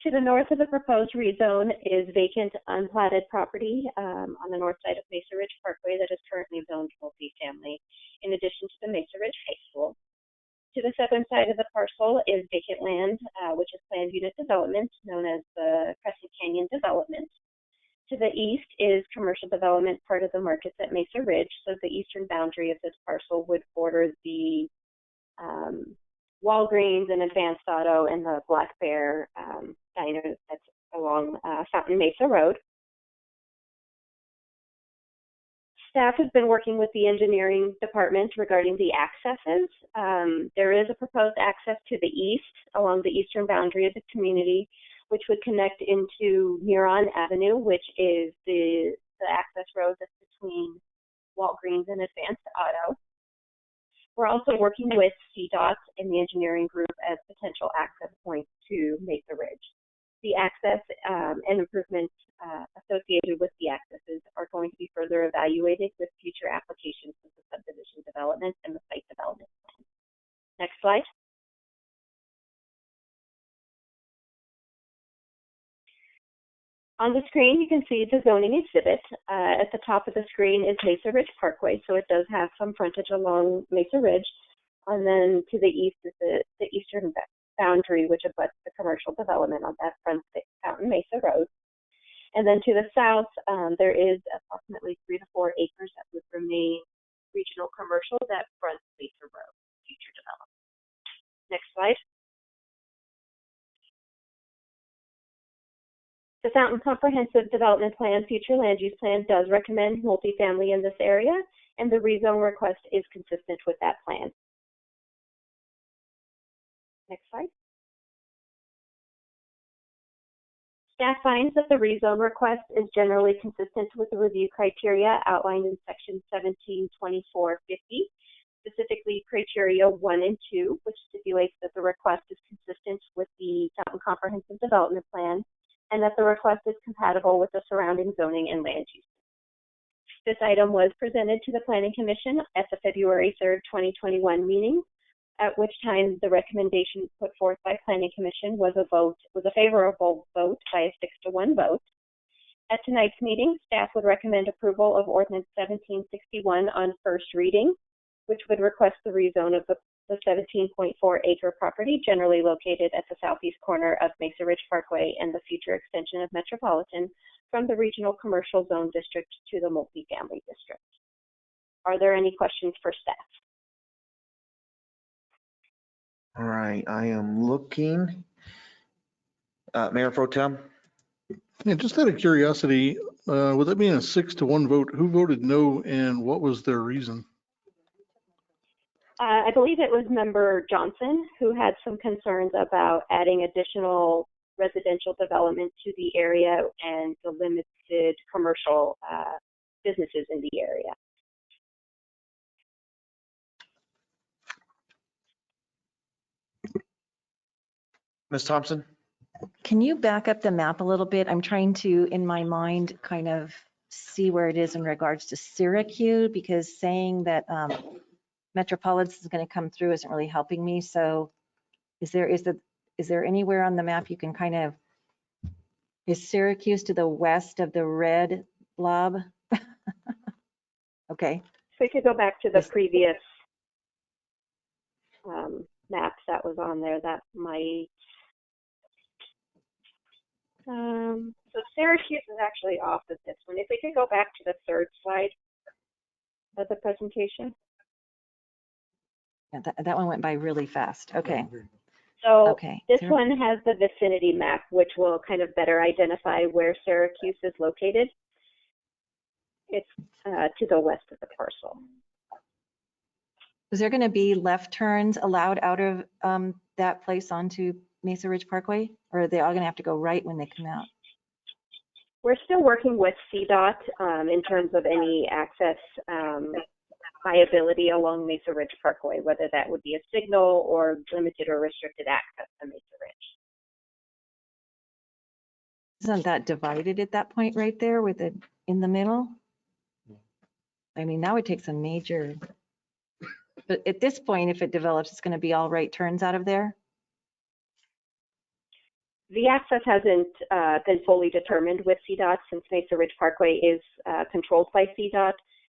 To the north of the proposed rezone is vacant, unplatted property on the north side of Mesa Ridge Parkway that is currently zoned multifamily, in addition to the Mesa Ridge High School. To the southern side of the parcel is vacant land, which is planned unit development, known as the Crescent Canyon Development. To the east is commercial development, part of the markets at Mesa Ridge, so the eastern boundary of this parcel would border the Walgreens and Advanced Auto and the Black Bear diner that's along Fountain Mesa Road. Staff has been working with the engineering department regarding the accesses. There is a proposed access to the east along the eastern boundary of the community, which would connect into Heron Avenue, which is the access road that's between Walgreens and Advanced Auto. We're also working with CDOT and the engineering group as potential access points to Mesa Ridge. The access and improvements associated with the accesses are going to be further evaluated with future applications of the subdivision development and the site development plan. Next slide. On the screen, you can see the zoning exhibit. At the top of the screen is Mesa Ridge Parkway, so it does have some frontage along Mesa Ridge. And then to the east is the eastern boundary, which abuts the commercial development on that front Fountain Mesa Road. And then to the south, there is approximately 3 to 4 acres that would remain regional commercial that fronts Mesa Road, future development. Next slide. The Fountain Comprehensive Development Plan, Future Land Use Plan, does recommend multifamily in this area, and the rezone request is consistent with that plan. Next slide. Staff finds that the rezone request is generally consistent with the review criteria outlined in section 172450, specifically criteria 1 and 2, which stipulates that the request is consistent with the Fountain Comprehensive Development Plan and that the request is compatible with the surrounding zoning and land use. This item was presented to the Planning Commission at the February 3rd, 2021 meeting, at which time the recommendation put forth by Planning Commission was a favorable vote by a 6-to-1 vote. At tonight's meeting, staff would recommend approval of Ordinance 1761 on first reading, which would request the rezone of the 17.4 acre property generally located at the southeast corner of Mesa Ridge Parkway and the future extension of Metropolitan from the Regional Commercial Zone District to the Multifamily District. Are there any questions for staff? All right, I am looking. Mayor Pro Tem? Yeah, just out of curiosity, with it being a 6-to-1 vote, who voted no and what was their reason? I believe it was Member Johnson who had some concerns about adding additional residential development to the area and the limited commercial businesses in the area. Ms. Thompson? Can you back up the map a little bit? I'm trying to, in my mind, kind of see where it is in regards to Syracuse, because saying that Metropolitan is going to come through isn't really helping me. So is there anywhere on the map you can kind of, is Syracuse to the west of the red blob? Okay. So we could go back to the previous maps that was on there. That might, so Syracuse is actually off of this one. If we could go back to the third slide of the presentation. Yeah, that one went by really fast. Okay. So okay. This one has the vicinity map, which will kind of better identify where Syracuse is located. It's to the west of the parcel. Is there going to be left turns allowed out of that place onto Mesa Ridge Parkway, or are they all going to have to go right when they come out? We're still working with CDOT in terms of any access viability along Mesa Ridge Parkway, whether that would be a signal or limited or restricted access to Mesa Ridge. Isn't that divided at that point right there with it in the middle? I mean, that would take some major, but at this point, if it develops, it's going to be all right turns out of there? The access hasn't been fully determined with CDOT since Mesa Ridge Parkway is controlled by CDOT.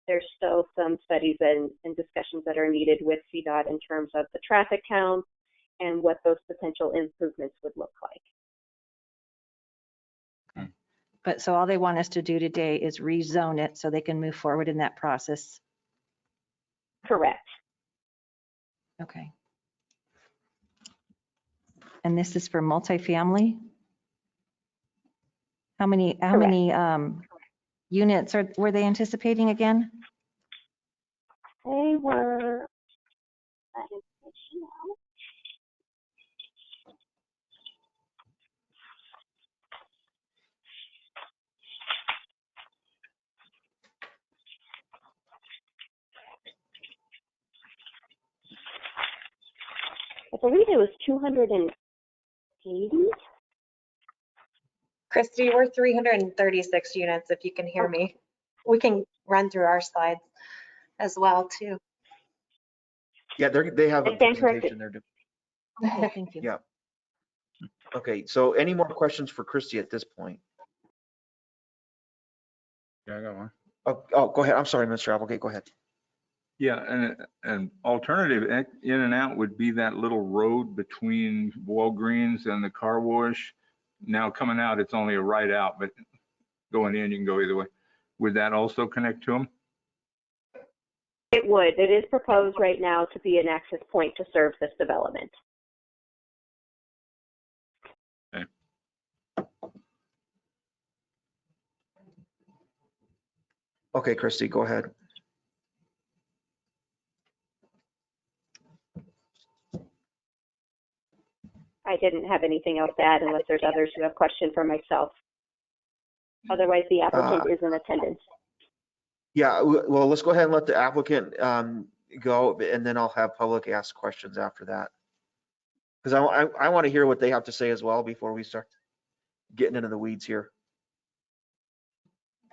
There's still some studies and discussions that are needed with CDOT in terms of the traffic count and what those potential improvements would look like. But so all they want us to do today is rezone it so they can move forward in that process. Correct. Okay. And this is for multifamily? How many units were they anticipating again? They were, that information now. I believe it was 280. Christy, we're 336 units, if you can hear me. We can run through our slides as well, too. Yeah, they have a presentation there. Okay, thank you. Yeah. Okay, so any more questions for Christy at this point? Yeah, I got one. Oh, go ahead. I'm sorry, Mr. Applegate, go ahead. Yeah, and an alternative in and out would be that little road between Walgreens and the car wash. Now coming out, it's only a right out, but going in, you can go either way. Would that also connect to them? It would. It is proposed right now to be an access point to serve this development. Okay. Okay, Christy, go ahead. I didn't have anything else to add unless there's others who have questions for myself. Otherwise, the applicant is in attendance. Yeah, well, let's go ahead and let the applicant go, and then I'll have public ask questions after that. Because I want to hear what they have to say as well before we start getting into the weeds here.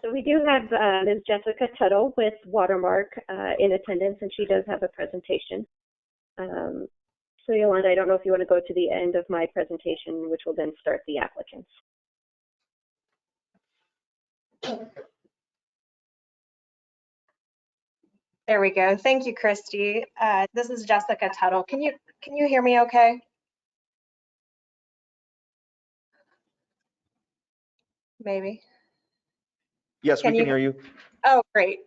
So we do have Ms. Jessica Tuttle with Watermark in attendance, and she does have a presentation. So Yolanda, I don't know if you want to go to the end of my presentation, which will then start the applicants. There we go. Thank you, Christy. This is Jessica Tuttle. Can you hear me okay? Maybe. Yes, we can hear you. Oh, great.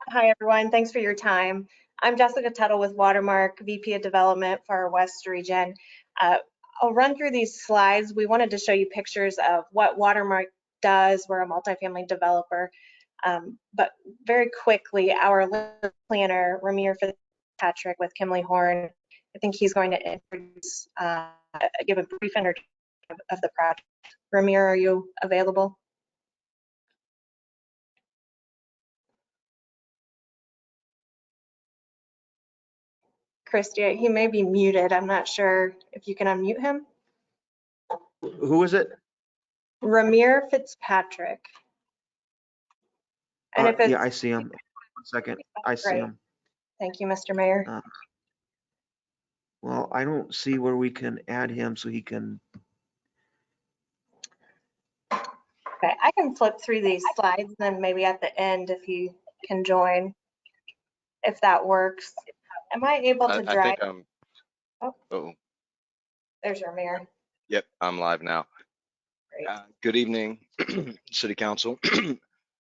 Hi, everyone. Thanks for your time. I'm Jessica Tuttle with Watermark, VP of Development for our West region. I'll run through these slides. We wanted to show you pictures of what Watermark does. We're a multifamily developer. But very quickly, our planner, Ramir Fitzpatrick with Kimley Horn, I think he's going to introduce, give a brief introduction of the project. Ramir, are you available? Christy, he may be muted. I'm not sure if you can unmute him. Who is it? Ramir Fitzpatrick. And if it's, yeah, I see him. 1 second. I see him. Thank you, Mr. Mayor. Well, I don't see where we can add him so he can. Okay, I can flip through these slides, then maybe at the end if you can join, if that works. Am I able to drive? I think I'm. Oh, there's Ramir. Yep, I'm live now. Good evening, City Council,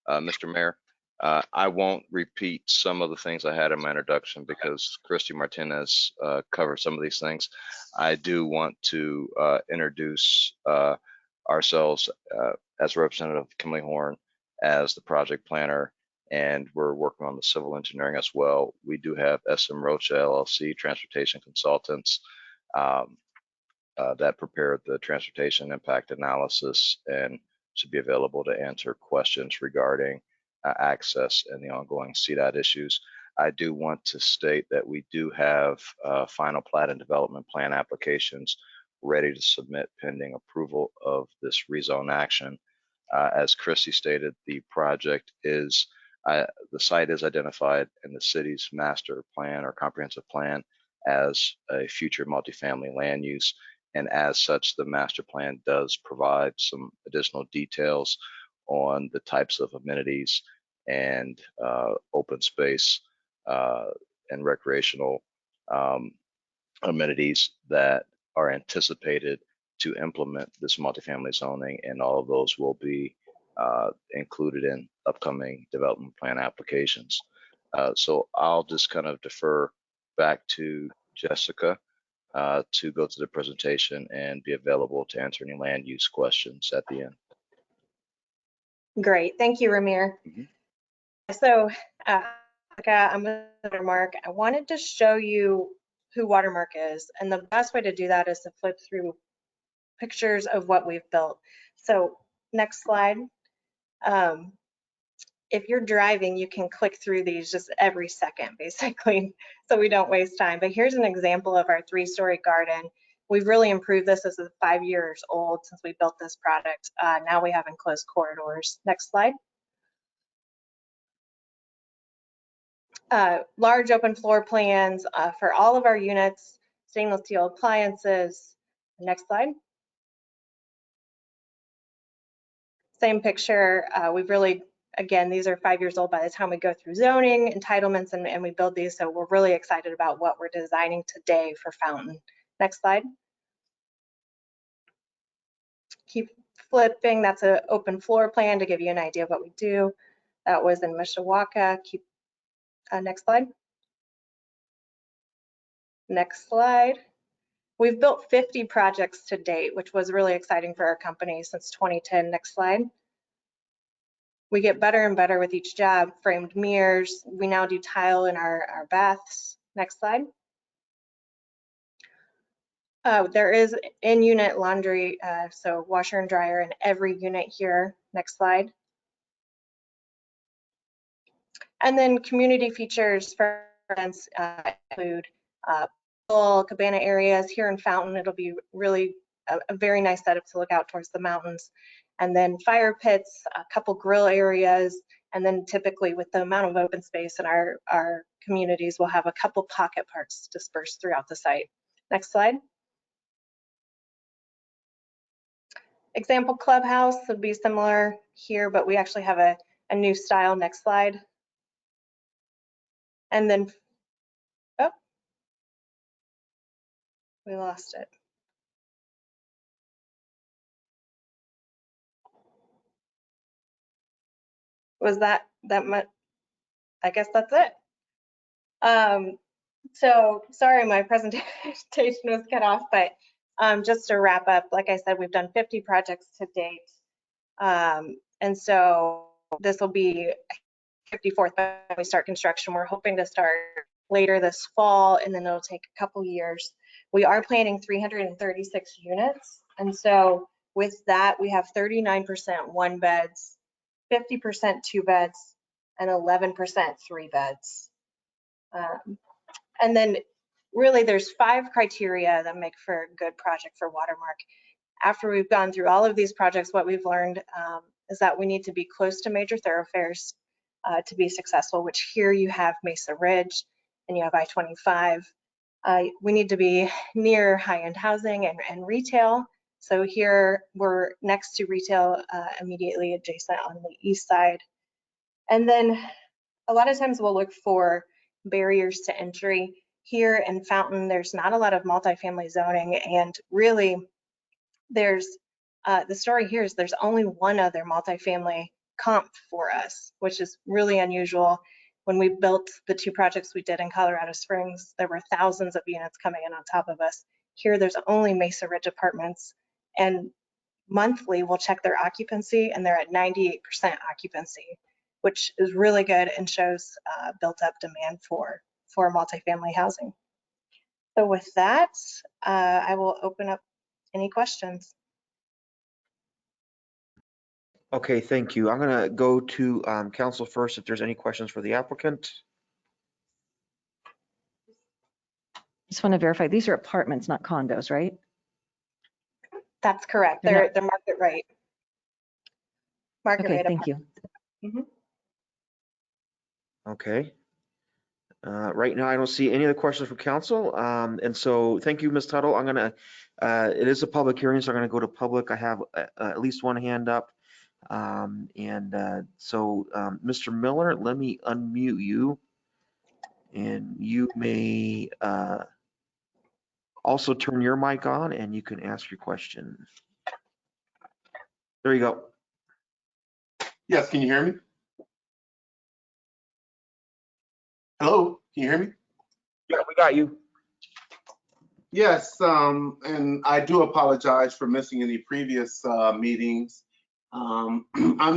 Mr. Mayor. I won't repeat some of the things I had in my introduction because Christy Martinez covered some of these things. I do want to introduce ourselves as a representative of Kimley Horn as the project planner, and we're working on the civil engineering as well. We do have SM Rocha LLC, transportation consultants, that prepared the transportation impact analysis and should be available to answer questions regarding access and the ongoing CDOT issues. I do want to state that we do have final plat and development plan applications ready to submit pending approval of this rezone action. As Christy stated, the project is, the site is identified in the city's master plan or comprehensive plan as a future multifamily land use. And as such, the master plan does provide some additional details on the types of amenities and open space and recreational amenities that are anticipated to implement this multifamily zoning, and all of those will be included in upcoming development plan applications. So I'll just kind of defer back to Jessica to go to the presentation and be available to answer any land use questions at the end. Great, thank you, Ramir. So I'm with Watermark. I wanted to show you who Watermark is, and the best way to do that is to flip through pictures of what we've built. So next slide. If you're driving, you can click through these just every second, basically, so we don't waste time. But here's an example of our 3-story garden. We've really improved this. This is 5 years old since we built this product. Now we have enclosed corridors. Next slide. Large open floor plans for all of our units, stainless steel appliances. Next slide. Same picture. We've really, again, these are 5 years old by the time we go through zoning, entitlements, and we build these. So we're really excited about what we're designing today for Fountain. Next slide. Keep flipping. That's an open floor plan to give you an idea of what we do. That was in Mishawaka. Keep next slide. Next slide. We've built 50 projects to date, which was really exciting for our company since 2010. Next slide. We get better and better with each job. Framed mirrors. We now do tile in our baths. Next slide. There is in-unit laundry, so washer and dryer in every unit here. Next slide. And then community features for instance, include pool, cabana areas. Here in Fountain, it'll be really a very nice setup to look out towards the mountains. And then fire pits, a couple grill areas, and then typically with the amount of open space in our communities, we'll have a couple pocket parks dispersed throughout the site. Next slide. Example clubhouse would be similar here, but we actually have a new style. Next slide. And then, oh, we lost it. Was that much? I guess that's it. So sorry, my presentation was cut off, but just to wrap up, like I said, we've done 50 projects to date. And so this will be 54th when we start construction. We're hoping to start later this fall, and then it'll take a couple years. We are planning 336 units. And so with that, we have 39% one beds, 50% two beds, and 11% three beds. And then really there's 5 criteria that make for a good project for Watermark. After we've gone through all of these projects, what we've learned is that we need to be close to major thoroughfares to be successful, which here you have Mesa Ridge and you have I-25. We need to be near high-end housing and retail. So here we're next to retail, immediately adjacent on the east side. And then a lot of times we'll look for barriers to entry. Here in Fountain, there's not a lot of multifamily zoning, and really there's the story here is there's only one other multifamily comp for us, which is really unusual. When we built the 2 projects we did in Colorado Springs, there were thousands of units coming in on top of us. Here there's only Mesa Ridge Apartments, and monthly we'll check their occupancy and they're at 98% occupancy, which is really good and shows built up demand for multifamily housing. So with that, I will open up any questions. Okay, thank you. I'm going to go to council first if there's any questions for the applicant. Just want to verify, these are apartments, not condos, right? That's correct. They're They're market rate. Market Okay, rate. thank you. Okay. Right now, I don't see any other questions from council. And so thank you, Ms. Tuttle. I'm going to, it is a public hearing, so I'm going to go to public. I have at least one hand up. Mr. Miller, let me unmute you. And you may also turn your mic on and you can ask your question. There you go. Yes, can you hear me? Hello, can you hear me? Yeah, we got you. Yes, and I do apologize for missing any previous meetings. I'm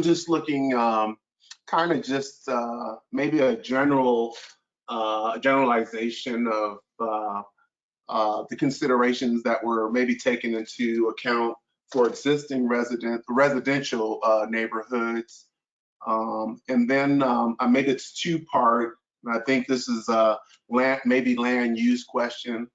just looking kind of just maybe a generalization of the considerations that were maybe taken into account for existing residential neighborhoods. And then I made it 2-part. And I think this is a land use question.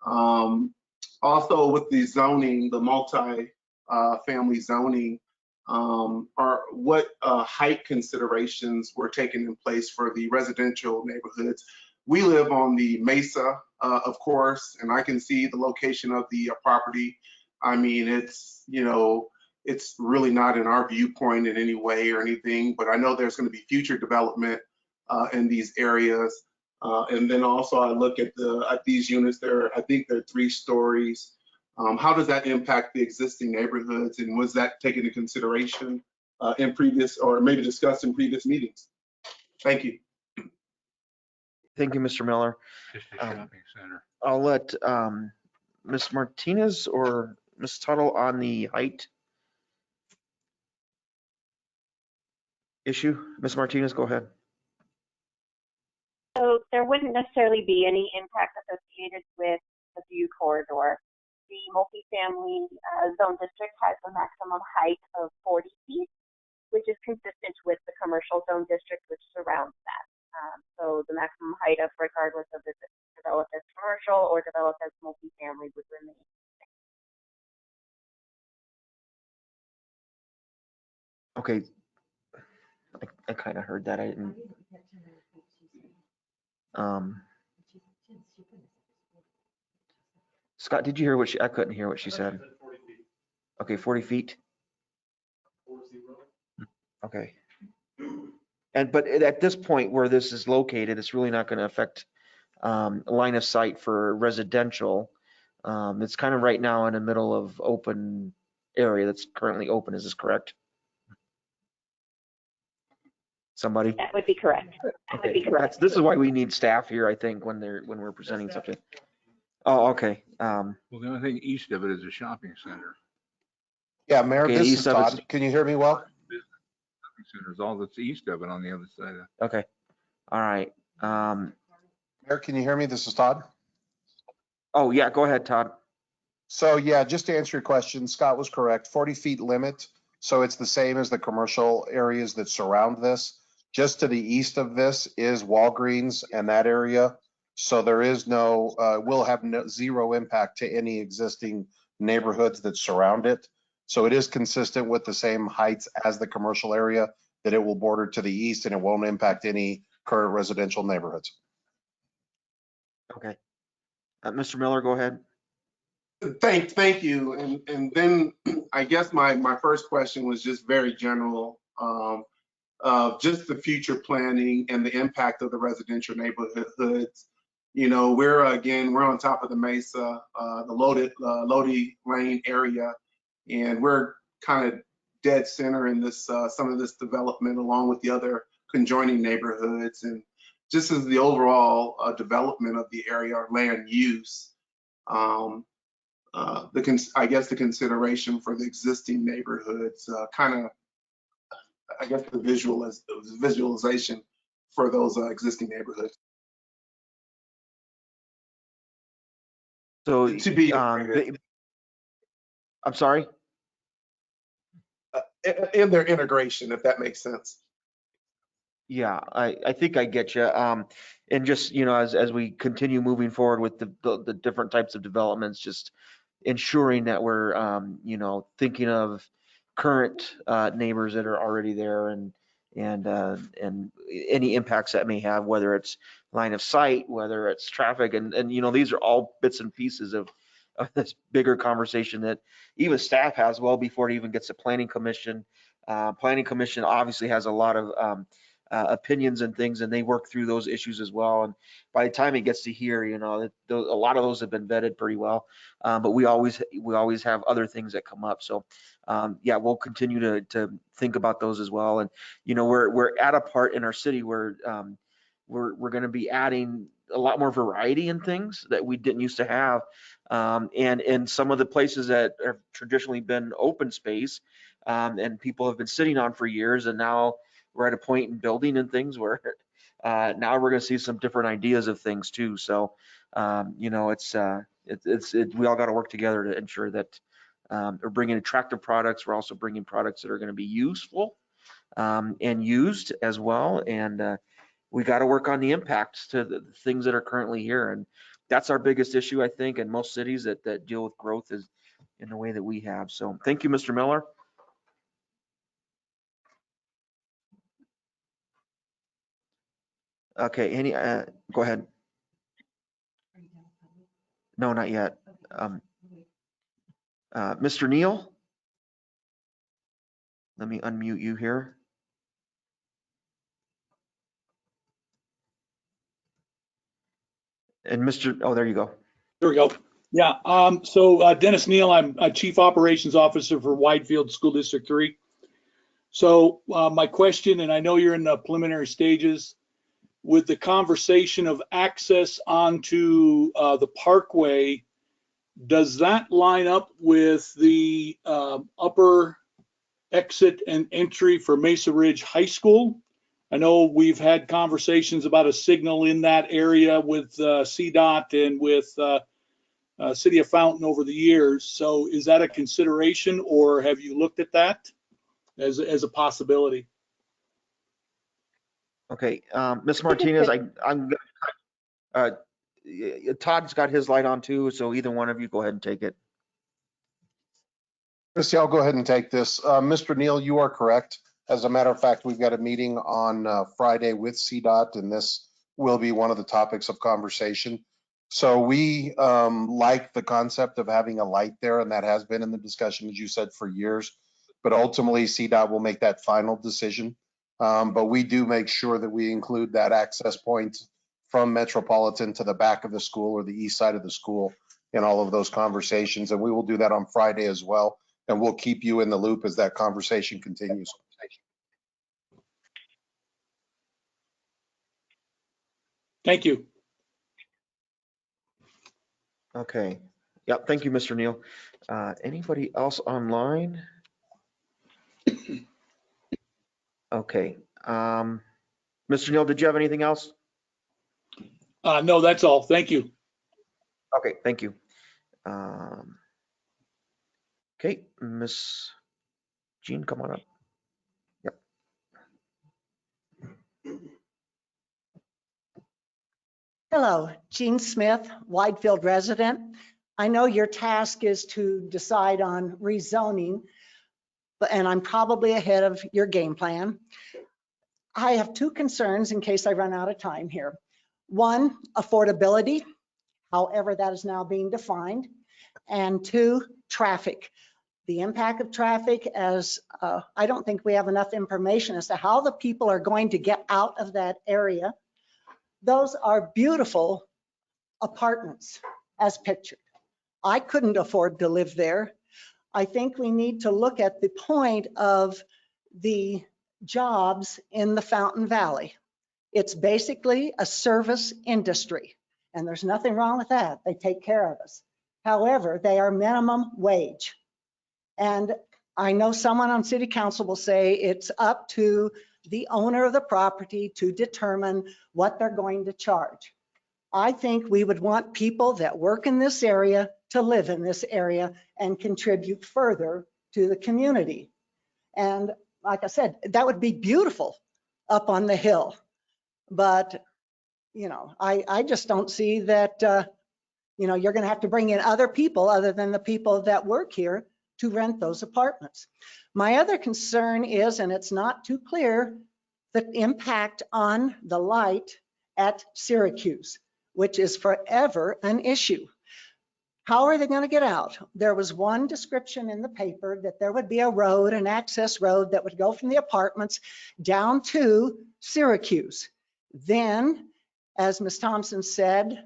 Also with the zoning, the multi-family zoning, what height considerations were taken in place for the residential neighborhoods? We live on the Mesa, of course, and I can see the location of the property. I mean, it's, you know, it's really not in our viewpoint in any way or anything, but I know there's going to be future development in these areas. And then also I look at these units, I think they're 3 stories. How does that impact the existing neighborhoods, and was that taken into consideration in previous, or maybe discussed in previous meetings? Thank you. Thank you, Mr. Miller. I'll let Ms. Martinez or Ms. Tuttle on the height issue. Ms. Martinez, go ahead. So there wouldn't necessarily be any impact associated with the view corridor. the multifamily zone district has a maximum height of 40 feet, which is consistent with the commercial zone district which surrounds that. So the maximum height of, regardless of if it's developed as commercial or developed as multifamily, would remain. Okay. I kind of heard that. I didn't. Scott, did you hear what I couldn't hear what she said. 40 feet. Okay, 40 feet. Okay. But at this point where this is located, it's really not going to affect line of sight for residential. It's kind of right now in the middle of open area that's currently open. Is this correct? Somebody? That would be correct. That would be correct. This is why we need staff here, I think, when we're presenting something. Oh, okay. Well, the only thing east of it is a shopping center. Yeah, Mayor, Okay, this is east of it's- Todd. Can you hear me well? Shopping center is all that's east of it on the other side. Okay. All right. Mayor, can you hear me? This is Todd. Oh, yeah, go ahead, Todd. So yeah, just to answer your question, Scott was correct, 40 feet limit. So it's the same as the commercial areas that surround this. Just to the east of this is Walgreens and that area. So there is no, we'll have zero impact to any existing neighborhoods that surround it. So it is consistent with the same heights as the commercial area that it will border to the east, and it won't impact any current residential neighborhoods. Okay. Mr. Miller, go ahead. Thank you. And then I guess my first question was just very general, just the future planning and the impact of the residential neighborhoods. You know, we're on top of the mesa, the Lodi Lane area, and we're kind of dead center in this some of this development along with the other conjoining neighborhoods, and just as the overall development of the area or land use. I guess the consideration for the existing neighborhoods, I guess the visualization for those existing neighborhoods. So To be I'm sorry. In their integration, if that makes sense. Yeah, I think I get you. And just, you know, as we continue moving forward with the different types of developments, just ensuring that we're, you know, thinking of current neighbors that are already there and any impacts that may have, whether it's line of sight, whether it's traffic, and you know, these are all bits and pieces of this bigger conversation that even staff has well before it even gets to planning commission. Planning commission obviously has a lot of opinions and things, and they work through those issues as well. And by the time it gets to here, you know, a lot of those have been vetted pretty well. But we always have other things that come up. So yeah, we'll continue to think about those as well. And you know, we're at a part in our city where we're going to be adding a lot more variety in things that we didn't used to have. And in some of the places that have traditionally been open space and people have been sitting on for years, and now we're at a point in building and things where now we're going to see some different ideas of things too. So you know, we all got to work together to ensure that we're bringing attractive products. We're also bringing products that are going to be useful and used as well. And we got to work on the impacts to the things that are currently here. And that's our biggest issue, I think, in most cities that deal with growth is in the way that we have. So thank you, Mr. Miller. Okay, go ahead. No, not yet. Mr. Neal, let me unmute you here. And oh, there you go. There we go. Yeah, so Dennis Neal, I'm a Chief Operations Officer for Widefield School District 3. So my question, and I know you're in the preliminary stages, with the conversation of access onto the parkway, does that line up with the upper exit and entry for Mesa Ridge High School? I know we've had conversations about a signal in that area with CDOT and with City of Fountain over the years. So is that a consideration, or have you looked at that as a possibility? Okay, Ms. Martinez, Todd's got his light on too, so either one of you go ahead and take it. Christie, I'll go ahead and take this. Mr. Neal, you are correct. As a matter of fact, we've got a meeting on Friday with CDOT, and this will be one of the topics of conversation. So we like the concept of having a light there, and that has been in the discussion, as you said, for years. But ultimately, CDOT will make that final decision. But we do make sure that we include that access point from Metropolitan to the back of the school or the east side of the school in all of those conversations. And we will do that on Friday as well. And we'll keep you in the loop as that conversation continues. Thank you. Okay. Yep. Thank you, Mr. Neal. Anybody else online? Okay. Mr. Neal, did you have anything else? No, that's all. Thank you. Okay. Thank you. Okay, Miss Jean, come on up. Yep. Hello, Jean Smith, Widefield resident. I know your task is to decide on rezoning, and I'm probably ahead of your game plan. I have two concerns in case I run out of time here. One, affordability, however that is now being defined, and two, traffic. The impact of traffic, as I don't think we have enough information as to how the people are going to get out of that area. Those are beautiful apartments as pictured. I couldn't afford to live there. I think we need to look at the point of the jobs in the Fountain Valley. It's basically a service industry, and there's nothing wrong with that. They take care of us. However, they are minimum wage. And I know someone on city council will say it's up to the owner of the property to determine what they're going to charge. I think we would want people that work in this area to live in this area and contribute further to the community. And like I said, that would be beautiful up on the hill. But, you know, I just don't see that, you know, you're going to have to bring in other people other than the people that work here to rent those apartments. My other concern is, and it's not too clear, the impact on the light at Syracuse, which is forever an issue. How are they going to get out? There was one description in the paper that there would be a road, an access road that would go from the apartments down to Syracuse. Then, as Ms. Thompson said,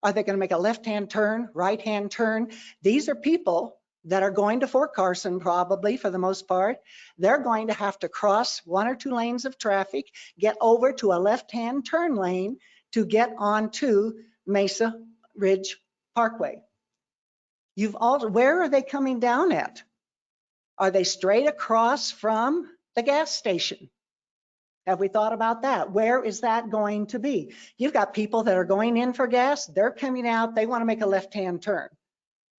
are they going to make a left-hand turn, right-hand turn? These are people that are going to Fort Carson, probably for the most part. They're going to have to cross one or two lanes of traffic, get over to a left-hand turn lane to get onto Mesa Ridge Parkway. Where are they coming down at? Are they straight across from the gas station? Have we thought about that? Where is that going to be? You've got people that are going in for gas, they're coming out, they want to make a left-hand turn.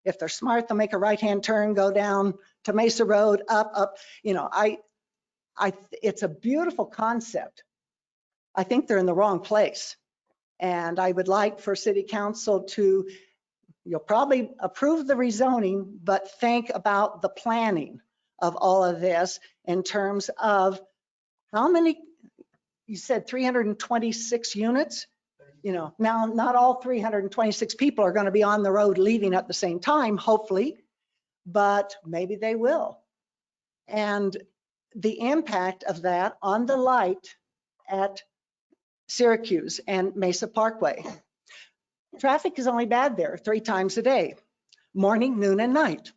If they're smart, they'll make a right-hand turn, go down to Mesa Road, up. You know, it's a beautiful concept. I think they're in the wrong place. And I would like for City Council to, you'll probably approve the rezoning, but think about the planning of all of this in terms of how many, you said 326 units? You know, now not all 326 people are going to be on the road leaving at the same time, hopefully, but maybe they will. And the impact of that on the light at Syracuse and Mesa Parkway. Traffic is only bad there 3 times a day, morning, noon, and night.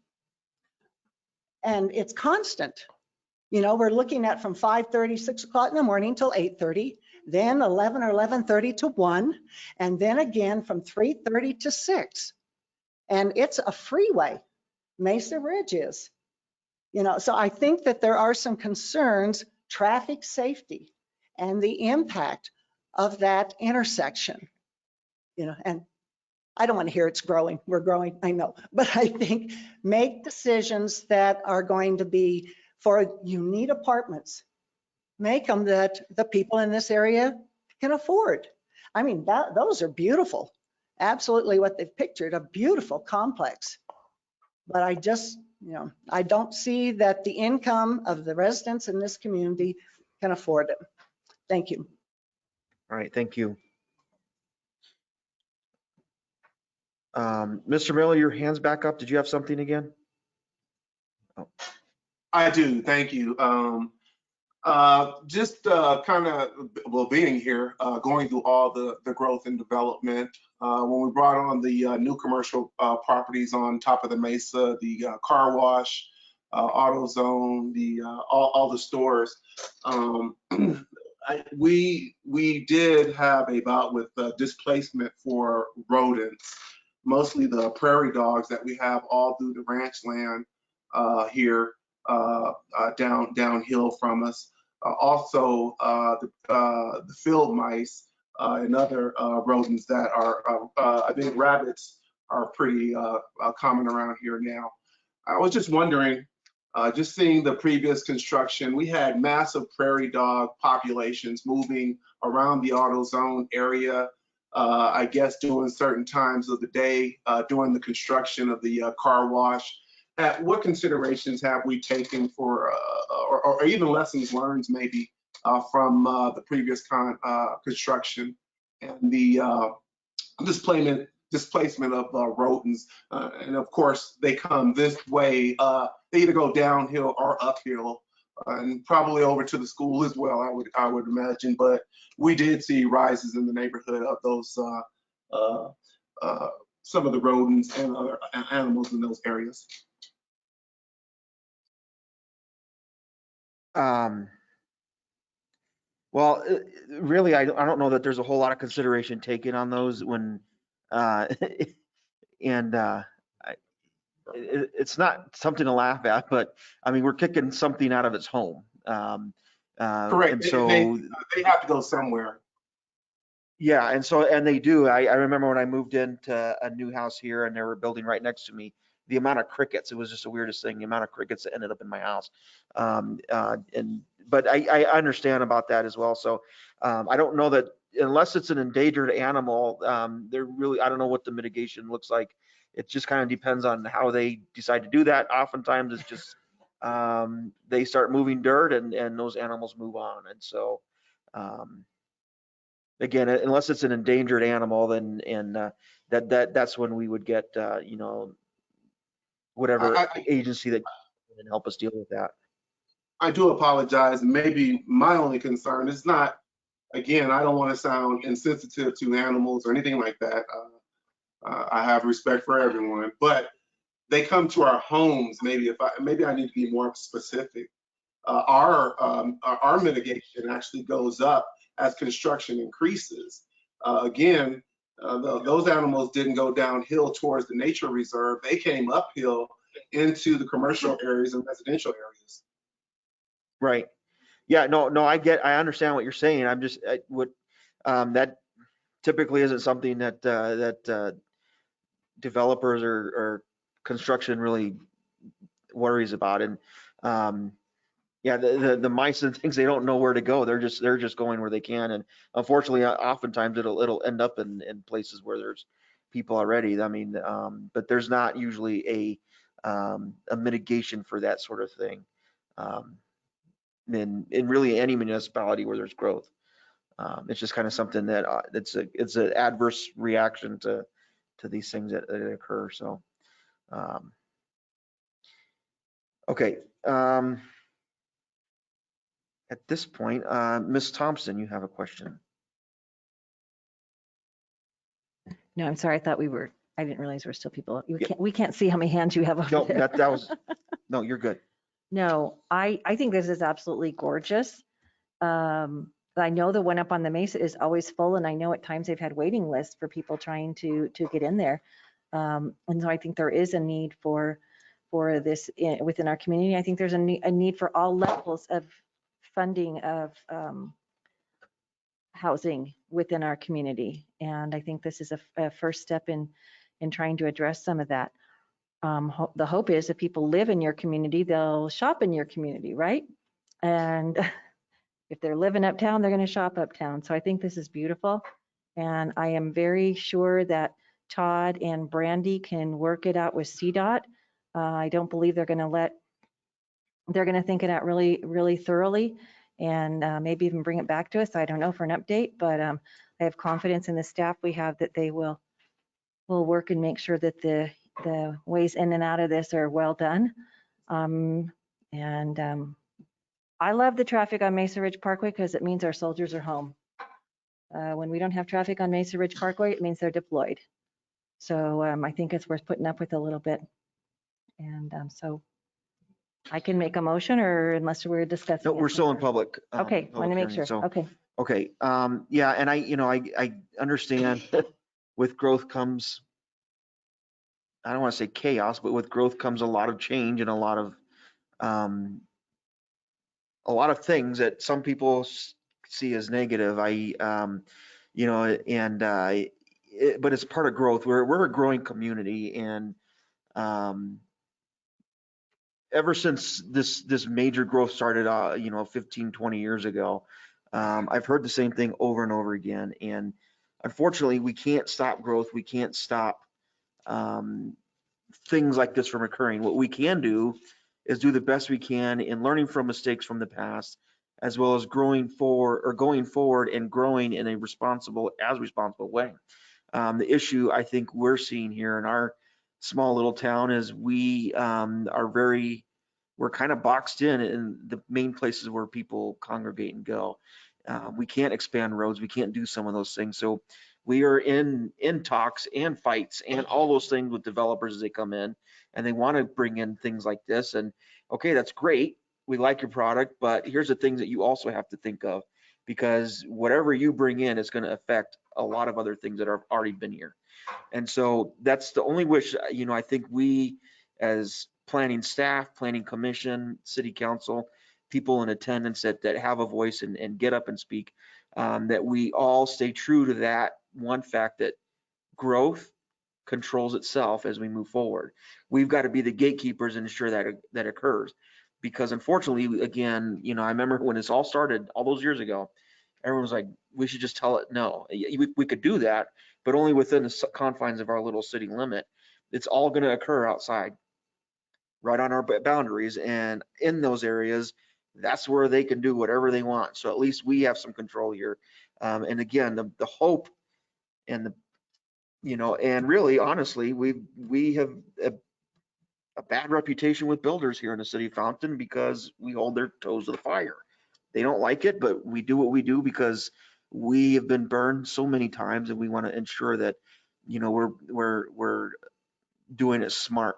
And it's constant. You know, we're looking at from 5:30, 6 o'clock in the morning till 8:30. Then 11 or 11:30 to 1, and then again from 3:30 to 6. And it's a freeway, Mesa Ridge is. You know, so I think that there are some concerns, traffic safety and the impact of that intersection. You know, and I don't want to hear it's growing. We're growing, I know. But I think make decisions that are going to be for, you need apartments. Make them that the people in this area can afford. I mean, those are beautiful. Absolutely what they've pictured, a beautiful complex. But I just, I don't see that the income of the residents in this community can afford it. Thank you. All right, thank you. Mr. Miller, your hand's back up. Did you have something again? Oh. I do, thank you. Just kind of, well, being here, going through all the growth and development, when we brought on the new commercial properties on top of the mesa, the car wash, AutoZone, all the stores, we did have a bout with displacement for rodents, mostly the prairie dogs that we have all through the ranch land here downhill from us. Also, the field mice and other rodents that are, I think rabbits are pretty common around here now. I was just wondering, just seeing the previous construction, we had massive prairie dog populations moving around the AutoZone area, I guess during certain times of the day, during the construction of the car wash. What considerations have we taken for, or even lessons learned maybe from the previous construction and the displacement of rodents? And of course, they come this way. They either go downhill or uphill, and probably over to the school as well, I would imagine. But we did see rises in the neighborhood of those some of the rodents and other animals in those areas. Well, really, I don't know that there's a whole lot of consideration taken on those when, it's not something to laugh at, but I mean, we're kicking something out of its home. Correct. And so they have to go somewhere. Yeah, and they do. I remember when I moved into a new house here and they were building right next to me, the amount of crickets, it was just the weirdest thing, the amount of crickets that ended up in my house. But I understand about that as well. So I don't know that unless it's an endangered animal, I don't know what the mitigation looks like. It just kind of depends on how they decide to do that. Oftentimes it's just they start moving dirt and those animals move on. And so again, unless it's an endangered animal, then that's when we would get whatever agency that can help us deal with that. I do apologize. Maybe my only concern is not, again, I don't want to sound insensitive to animals or anything like that. I have respect for everyone, but they come to our homes. Maybe I need to be more specific. Our mitigation actually goes up as construction increases. Again, those animals didn't go downhill towards the nature reserve. They came uphill into the commercial areas and residential areas. Right. Yeah, no, I understand what you're saying. I'm just, that typically isn't something that developers or construction really worries about. And yeah, the mice and things, they don't know where to go. They're just going where they can. And unfortunately, oftentimes it'll end up in places where there's people already. I mean, but there's not usually a mitigation for that sort of thing. In really any municipality where there's growth. It's just kind of something that it's an adverse reaction to these things that occur. So, okay. At this point, Ms. Thompson, you have a question. No, I'm sorry. I didn't realize there were still people. We can't see how many hands you have over No, there. that was, no, you're good. No, I think this is absolutely gorgeous. I know the one up on the Mesa is always full, and I know at times they've had waiting lists for people trying to get in there. And so I think there is a need for this within our community. I think there's a need for all levels of funding of housing within our community. And I think this is a first step in trying to address some of that. The hope is if people live in your community, they'll shop in your community, right? And if they're living uptown, they're going to shop uptown. So I think this is beautiful. And I am very sure that Todd and Brandy can work it out with CDOT. I don't believe they're going to think it out really, really thoroughly and maybe even bring it back to us. I don't know, for an update, but I have confidence in the staff we have that they will work and make sure that the ways in and out of this are well done. I love the traffic on Mesa Ridge Parkway because it means our soldiers are home. When we don't have traffic on Mesa Ridge Parkway, it means they're deployed. So I think it's worth putting up with a little bit. And so I can make a motion, or unless we're discussing. No, we're still in public. Okay, want to make hearing, sure. so- Okay. Okay, yeah, and I understand with growth comes, I don't want to say chaos, but with growth comes a lot of change and a lot of things that some people see as negative. But it's part of growth. We're a growing community, and ever since this major growth started, 15, 20 years ago, I've heard the same thing over and over again. And unfortunately, we can't stop growth. We can't stop things like this from occurring. What we can do is do the best we can in learning from mistakes from the past, as well as going forward and growing in a responsible way. The issue I think we're seeing here in our small little town is we're kind of boxed in the main places where people congregate and go. We can't expand roads. We can't do some of those things. So we are in talks and fights and all those things with developers as they come in, and they want to bring in things like this. And okay, that's great. We like your product, but here's the things that you also have to think of, because whatever you bring in is going to affect a lot of other things that have already been here. And so that's the only wish, I think we as planning staff, planning commission, city council, people in attendance that have a voice and get up and speak, that we all stay true to that one fact that growth controls itself as we move forward. We've got to be the gatekeepers and ensure that occurs. Because unfortunately, again, I remember when this all started all those years ago, everyone was like, we should just tell it no. We could do that, but only within the confines of our little city limit. It's all going to occur outside, right on our boundaries, and in those areas, that's where they can do whatever they want. So at least we have some control here. And again, the hope and and really, honestly, we have a bad reputation with builders here in the city of Fountain because we hold their toes to the fire. They don't like it, but we do what we do because we have been burned so many times, and we want to ensure that we're doing it smart.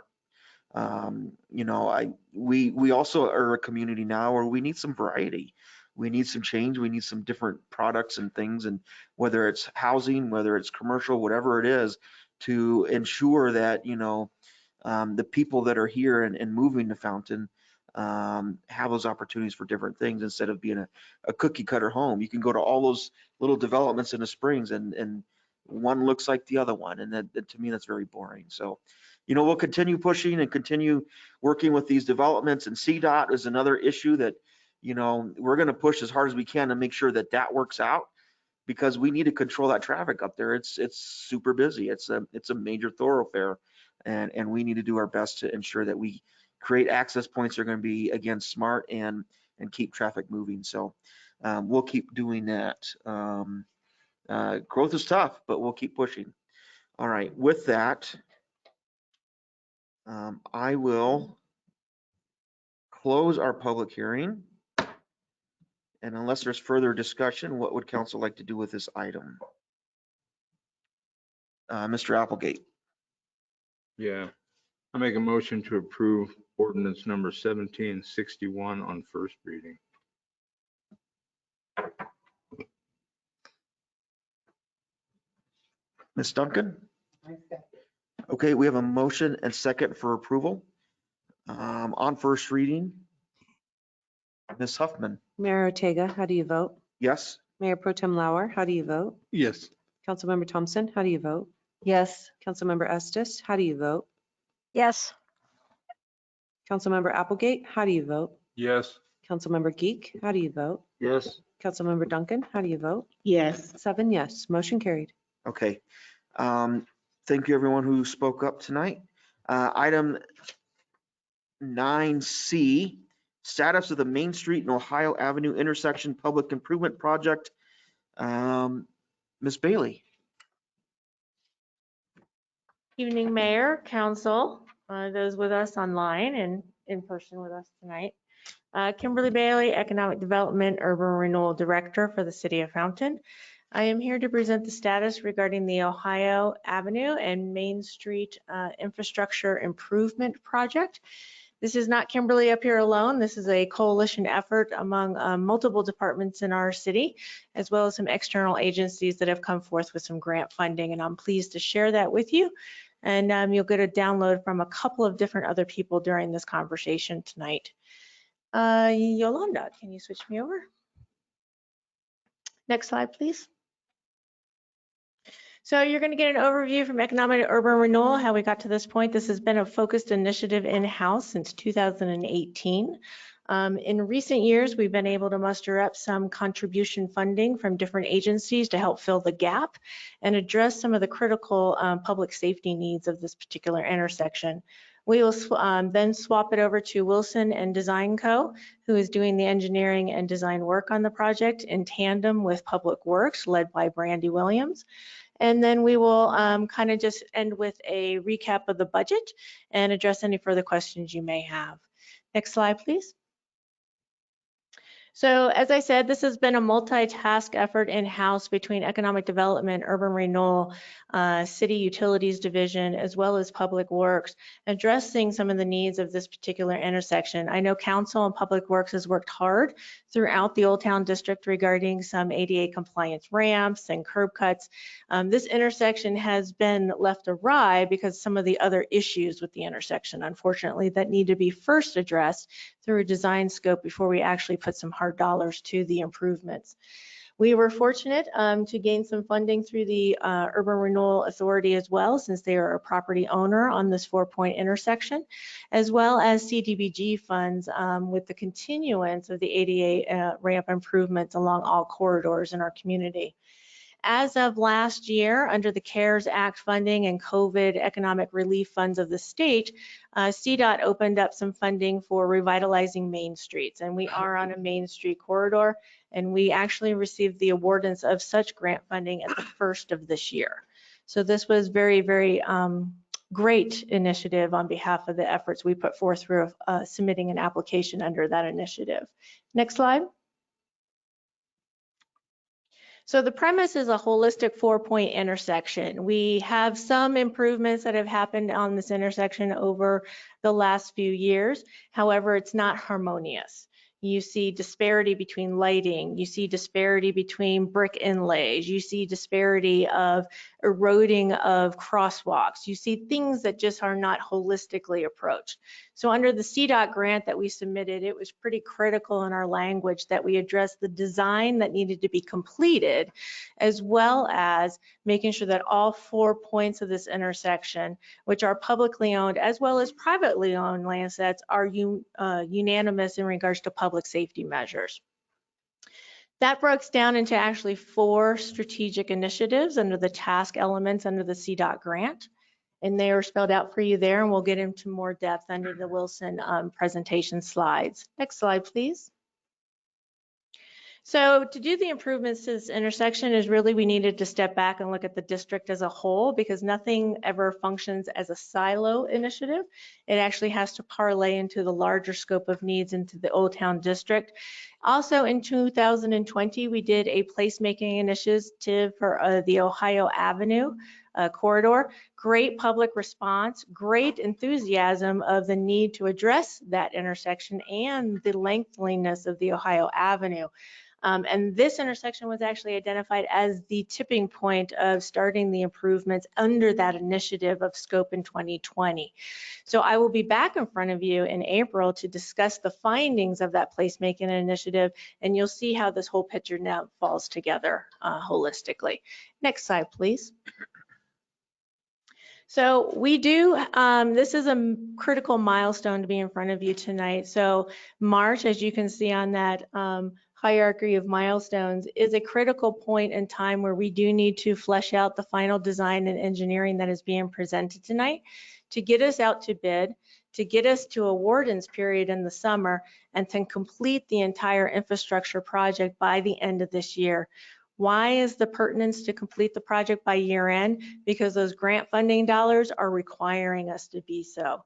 We also are a community now where we need some variety. We need some change. We need some different products and things, and whether it's housing, whether it's commercial, whatever it is, to ensure that the people that are here and moving to Fountain have those opportunities for different things instead of being a cookie cutter home. You can go to all those little developments in the Springs and one looks like the other one, and that to me that's very boring. So we'll continue pushing and continue working with these developments, and CDOT is another issue that we're going to push as hard as we can to make sure that works out, because we need to control that traffic up there. It's super busy. It's a major thoroughfare, and we need to do our best to ensure that we create access points that are going to be, again, smart and keep traffic moving. So we'll keep doing that. Growth is tough, but we'll keep pushing. All right, with that, I will close our public hearing. And unless there's further discussion, what would council like to do with this item? Mr. Applegate. Yeah, I make a motion to approve ordinance number 1761 on first reading. Ms. Duncan? Okay, we have a motion and second for approval on first reading. Ms. Huffman? Mayor Ortega, how do you vote? Yes. Mayor Pro Tem Lauer, how do you vote? Yes. Councilmember Thompson, how do you vote? Yes. Councilmember Estes, how do you vote? Yes. Councilmember Applegate, how do you vote? Yes. Councilmember Geek, how do you vote? Yes. Councilmember Duncan, how do you vote? Yes. 7 yes, motion carried. Okay. Thank you, everyone who spoke up tonight. Item 9C, status of the Main Street and Ohio Avenue intersection public improvement project. Ms. Bailey. Evening, Mayor, Council, those with us online and in person with us tonight. Kimberly Bailey, Economic Development Urban Renewal Director for the City of Fountain. I am here to present the status regarding the Ohio Avenue and Main Street Infrastructure Improvement Project. This is not Kimberly up here alone. This is a coalition effort among multiple departments in our city, as well as some external agencies that have come forth with some grant funding, and I'm pleased to share that with you. And you'll get a download from a couple of different other people during this conversation tonight. Yolanda, can you switch me over? Next slide, please. So you're going to get an overview from Economic Urban Renewal, how we got to this point. This has been a focused initiative in-house since 2018. In recent years, we've been able to muster up some contribution funding from different agencies to help fill the gap and address some of the critical public safety needs of this particular intersection. We will then swap it over to Wilson and Design Co., who is doing the engineering and design work on the project in tandem with Public Works, led by Brandy Williams. And then we will kind of just end with a recap of the budget and address any further questions you may have. Next slide, please. So as I said, this has been a multitask effort in-house between Economic Development, Urban Renewal, City Utilities Division, as well as Public Works, addressing some of the needs of this particular intersection. I know Council and Public Works has worked hard throughout the Old Town District regarding some ADA compliance ramps and curb cuts. This intersection has been left awry because some of the other issues with the intersection, unfortunately, that need to be first addressed through a design scope before we actually put some hard dollars to the improvements. We were fortunate to gain some funding through the Urban Renewal Authority as well, since they are a property owner on this 4-point intersection, as well as CDBG funds with the continuance of the ADA ramp improvements along all corridors in our community. As of last year, under the CARES Act funding and COVID economic relief funds of the state, CDOT opened up some funding for revitalizing main streets, and we are on a main street corridor, and we actually received the awardance of such grant funding at the first of this year. So this was very, very great initiative on behalf of the efforts we put forth through submitting an application under that initiative. Next slide. So the premise is a holistic 4-point intersection. We have some improvements that have happened on this intersection over the last few years. However, it's not harmonious. You see disparity between lighting, you see disparity between brick inlays, you see disparity of eroding of crosswalks, you see things that just are not holistically approached. So under the CDOT grant that we submitted, it was pretty critical in our language that we address the design that needed to be completed, as well as making sure that all 4 points of this intersection, which are publicly owned as well as privately owned land sets, are unanimous in regards to public safety measures. That breaks down into actually 4 strategic initiatives under the task elements under the CDOT grant. And they are spelled out for you there, and we'll get into more depth under the Wilson presentation slides. Next slide, please. So to do the improvements to this intersection is really we needed to step back and look at the district as a whole, because nothing ever functions as a silo initiative. It actually has to parlay into the larger scope of needs into the Old Town District. Also in 2020, we did a placemaking initiative for the Ohio Avenue corridor. Great public response, great enthusiasm of the need to address that intersection and the lengtheniness of the Ohio Avenue. And this intersection was actually identified as the tipping point of starting the improvements under that initiative of scope in 2020. So I will be back in front of you in April to discuss the findings of that placemaking initiative, and you'll see how this whole picture now falls together holistically. Next slide, please. So we do, this is a critical milestone to be in front of you tonight. So March, as you can see on that hierarchy of milestones, is a critical point in time where we do need to flesh out the final design and engineering that is being presented tonight to get us out to bid, to get us to a Ordinance period in the summer, and to complete the entire infrastructure project by the end of this year. Why is the pertinence to complete the project by year end? Because those grant funding dollars are requiring us to be so.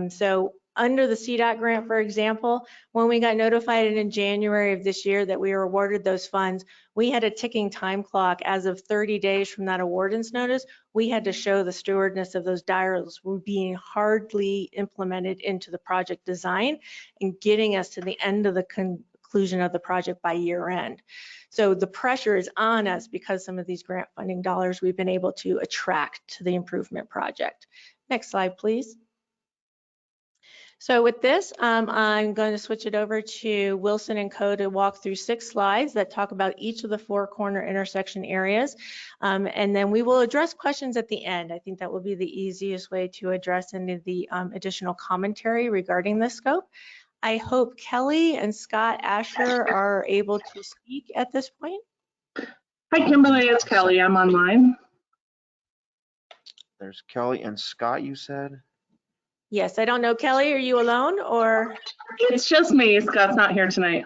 So under the CDOT grant, for example, when we got notified in January of this year that we were awarded those funds, we had a ticking time clock. As of 30 days from that awardance notice, we had to show the stewardness of those dollars were being hardly implemented into the project design and getting us to the end of the conclusion of the project by year end. So the pressure is on us because some of these grant funding dollars we've been able to attract to the improvement project. Next slide, please. So with this, I'm going to switch it over to Wilson and Co. to walk through 6 slides that talk about each of the 4 corner intersection areas. And then we will address questions at the end. I think that will be the easiest way to address any of the additional commentary regarding this scope. I hope Kelly and Scott Asher are able to speak at this point. Hi, Kimberly, it's Kelly. I'm online. There's Kelly and Scott, you said? Yes, I don't know. Kelly, are you alone or? It's just me. Scott's not here tonight.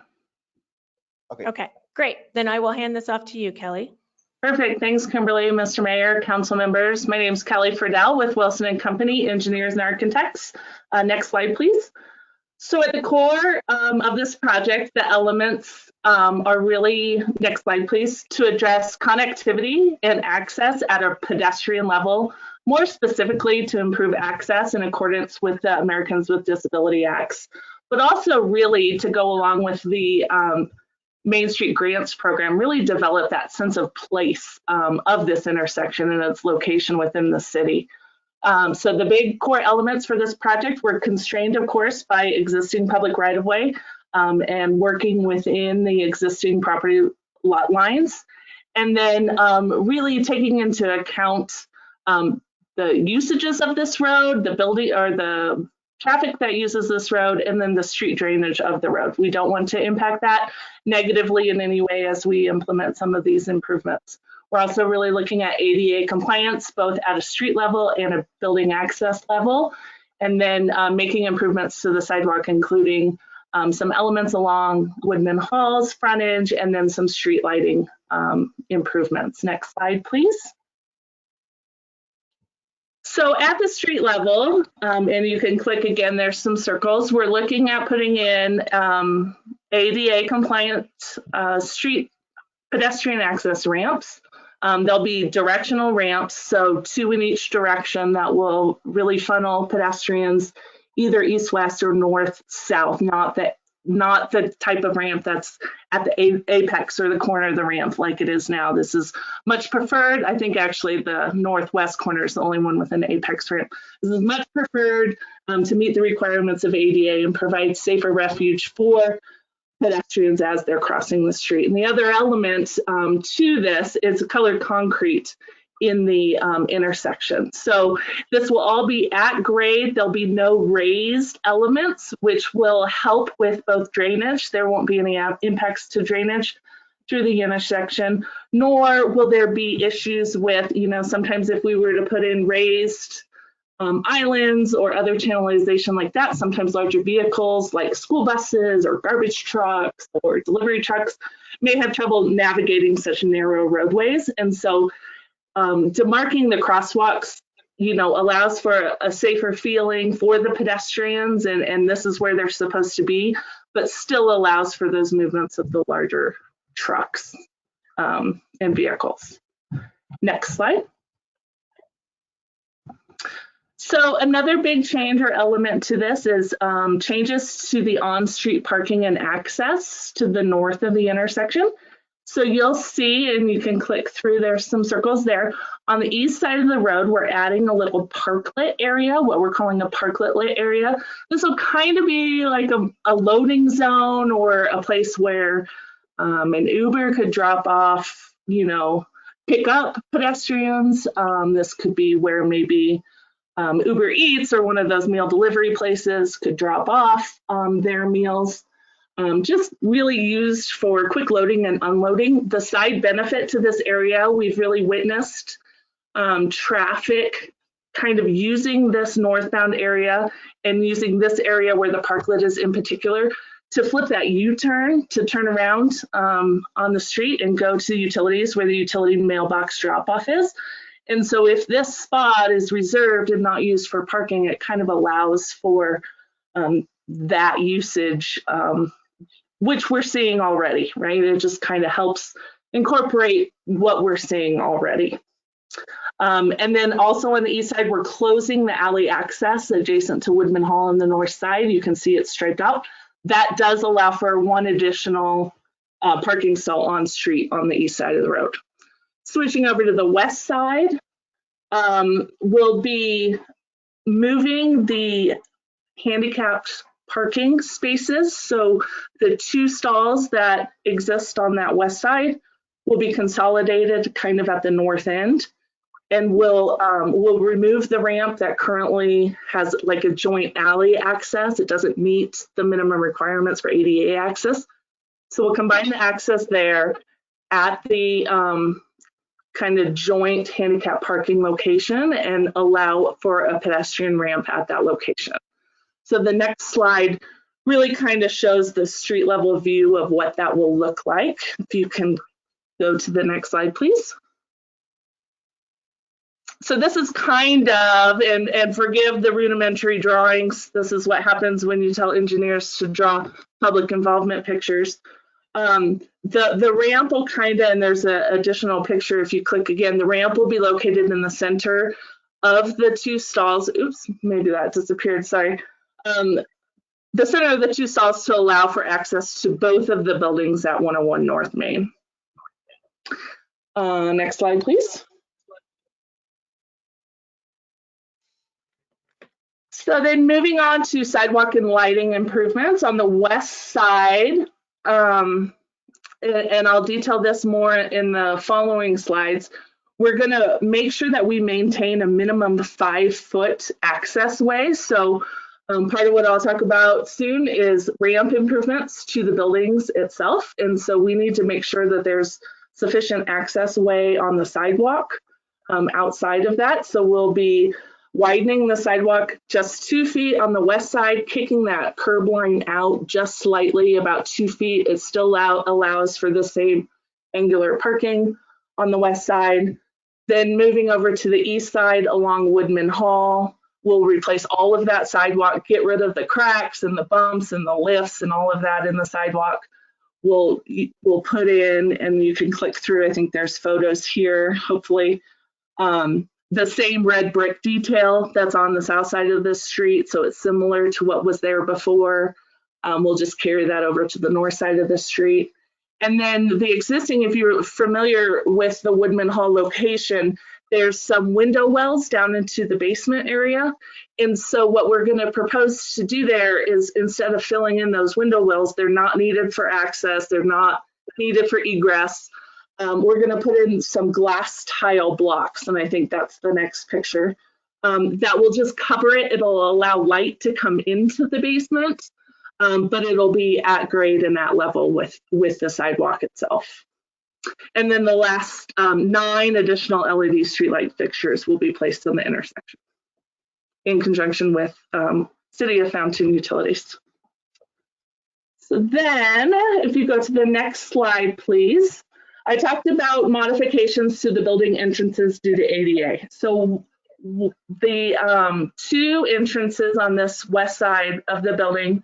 Okay, great. Then I will hand this off to you, Kelly. Perfect. Thanks, Kimberly, Mr. Mayor, council members. My name is Kelly Friedel with Wilson and Company, Engineers and Architects. Next slide, please. So at the core of this project, the elements are really, next slide please, to address connectivity and access at a pedestrian level, more specifically to improve access in accordance with the Americans with Disability Acts, but also really to go along with the Main Street Grants program, really develop that sense of place of this intersection and its location within the city. So the big core elements for this project were constrained, of course, by existing public right-of-way and working within the existing property lot lines. And then really taking into account the usages of this road, the building or the traffic that uses this road, and then the street drainage of the road. We don't want to impact that negatively in any way as we implement some of these improvements. We're also really looking at ADA compliance, both at a street level and a building access level, and then making improvements to the sidewalk, including some elements along Woodman Hall's frontage, and then some street lighting improvements. Next slide, please. So at the street level, and you can click again, there's some circles, we're looking at putting in ADA compliant street pedestrian access ramps. There'll be directional ramps, so 2 in each direction that will really funnel pedestrians either east-west or north-south, not the type of ramp that's at the apex or the corner of the ramp like it is now. This is much preferred. I think actually the northwest corner is the only one with an apex ramp. This is much preferred to meet the requirements of ADA and provide safer refuge for pedestrians as they're crossing the street. And the other element to this is colored concrete in the intersection. So this will all be at grade. There'll be no raised elements, which will help with both drainage. There won't be any impacts to drainage through the intersection, nor will there be issues with, sometimes if we were to put in raised islands or other channelization like that, sometimes larger vehicles like school buses or garbage trucks or delivery trucks may have trouble navigating such narrow roadways. And so demarking the crosswalks, allows for a safer feeling for the pedestrians, and this is where they're supposed to be, but still allows for those movements of the larger trucks and vehicles. Next slide. So another big change or element to this is changes to the on-street parking and access to the north of the intersection. So you'll see, and you can click through, there's some circles there. On the east side of the road, we're adding a little parklet area, what we're calling a parklet area. This will kind of be like a loading zone or a place where an Uber could drop off, you know, pick up pedestrians. This could be where maybe Uber Eats or one of those meal delivery places could drop off their meals. Just really used for quick loading and unloading. The side benefit to this area, we've really witnessed traffic kind of using this northbound area and using this area where the parklet is in particular to flip that U-turn to turn around on the street and go to utilities where the utility mailbox drop-off is. And so if this spot is reserved and not used for parking, it kind of allows for that usage, which we're seeing already, right? It just kind of helps incorporate what we're seeing already. And then also on the east side, we're closing the alley access adjacent to Woodman Hall on the north side. You can see it striped out. That does allow for one additional parking stall on street on the east side of the road. Switching over to the west side, we'll be moving the handicapped parking spaces. So the two stalls that exist on that west side will be consolidated kind of at the north end. And we'll remove the ramp that currently has like a joint alley access. It doesn't meet the minimum requirements for ADA access. So we'll combine the access there at the kind of joint handicap parking location and allow for a pedestrian ramp at that location. So the next slide really kind of shows the street level view of what that will look like. If you can go to the next slide, please. So this is kind of, and forgive the rudimentary drawings, this is what happens when you tell engineers to draw public involvement pictures. The ramp will kind of, and there's an additional picture if you click again, the ramp will be located in the center of the two stalls. Oops, maybe that disappeared, sorry. The center of the two stalls to allow for access to both of the buildings at 101 North Main. Next slide, please. So then moving on to sidewalk and lighting improvements on the west side, and I'll detail this more in the following slides. We're going to make sure that we maintain a minimum 5-foot access way. So part of what I'll talk about soon is ramp improvements to the buildings itself. And so we need to make sure that there's sufficient access way on the sidewalk outside of that. So we'll be widening the sidewalk just 2 feet on the west side, kicking that curb line out just slightly, about 2 feet. It still allows for the same angular parking on the west side. Then moving over to the east side along Woodman Hall, we'll replace all of that sidewalk, get rid of the cracks and the bumps and the lifts and all of that in the sidewalk. We'll put in, and you can click through, I think there's photos here, hopefully, the same red brick detail that's on the south side of the street. So it's similar to what was there before. We'll just carry that over to the north side of the street. And then the existing, if you're familiar with the Woodman Hall location, there's some window wells down into the basement area. And so what we're going to propose to do there is, instead of filling in those window wells, they're not needed for access, they're not needed for egress. We're going to put in some glass tile blocks, and I think that's the next picture. That will just cover it. It'll allow light to come into the basement, but it'll be at grade and at level with the sidewalk itself. And then the last 9 additional LED streetlight fixtures will be placed in the intersection in conjunction with City of Fountain Utilities. So then, if you go to the next slide, please. I talked about modifications to the building entrances due to ADA. So the 2 entrances on this west side of the building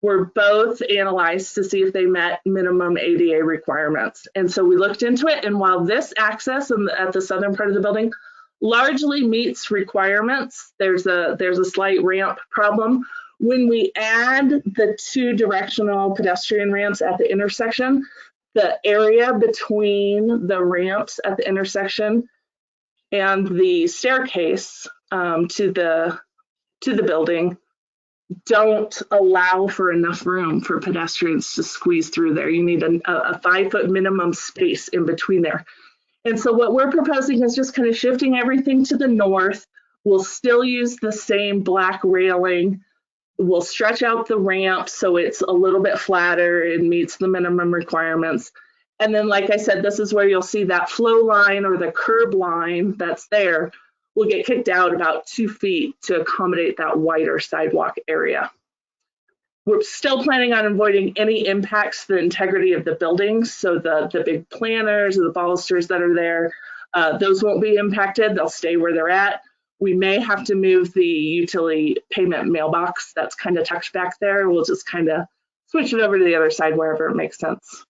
were both analyzed to see if they met minimum ADA requirements. And so we looked into it, and while this access at the southern part of the building largely meets requirements. There's a slight ramp problem. When we add the 2 directional pedestrian ramps at the intersection, the area between the ramps at the intersection and the staircase to the building don't allow for enough room for pedestrians to squeeze through there. You need a 5-foot minimum space in between there. And so what we're proposing is just kind of shifting everything to the north. We'll still use the same black railing. We'll stretch out the ramp so it's a little bit flatter and meets the minimum requirements. And then, like I said, this is where you'll see that flow line or the curb line that's there will get kicked out about 2 feet to accommodate that wider sidewalk area. We're still planning on avoiding any impacts to the integrity of the buildings. So the big planters or the balusters that are there, those won't be impacted. They'll stay where they're at. We may have to move the utility payment mailbox that's kind of tucked back there. We'll just kind of switch it over to the other side wherever it makes sense.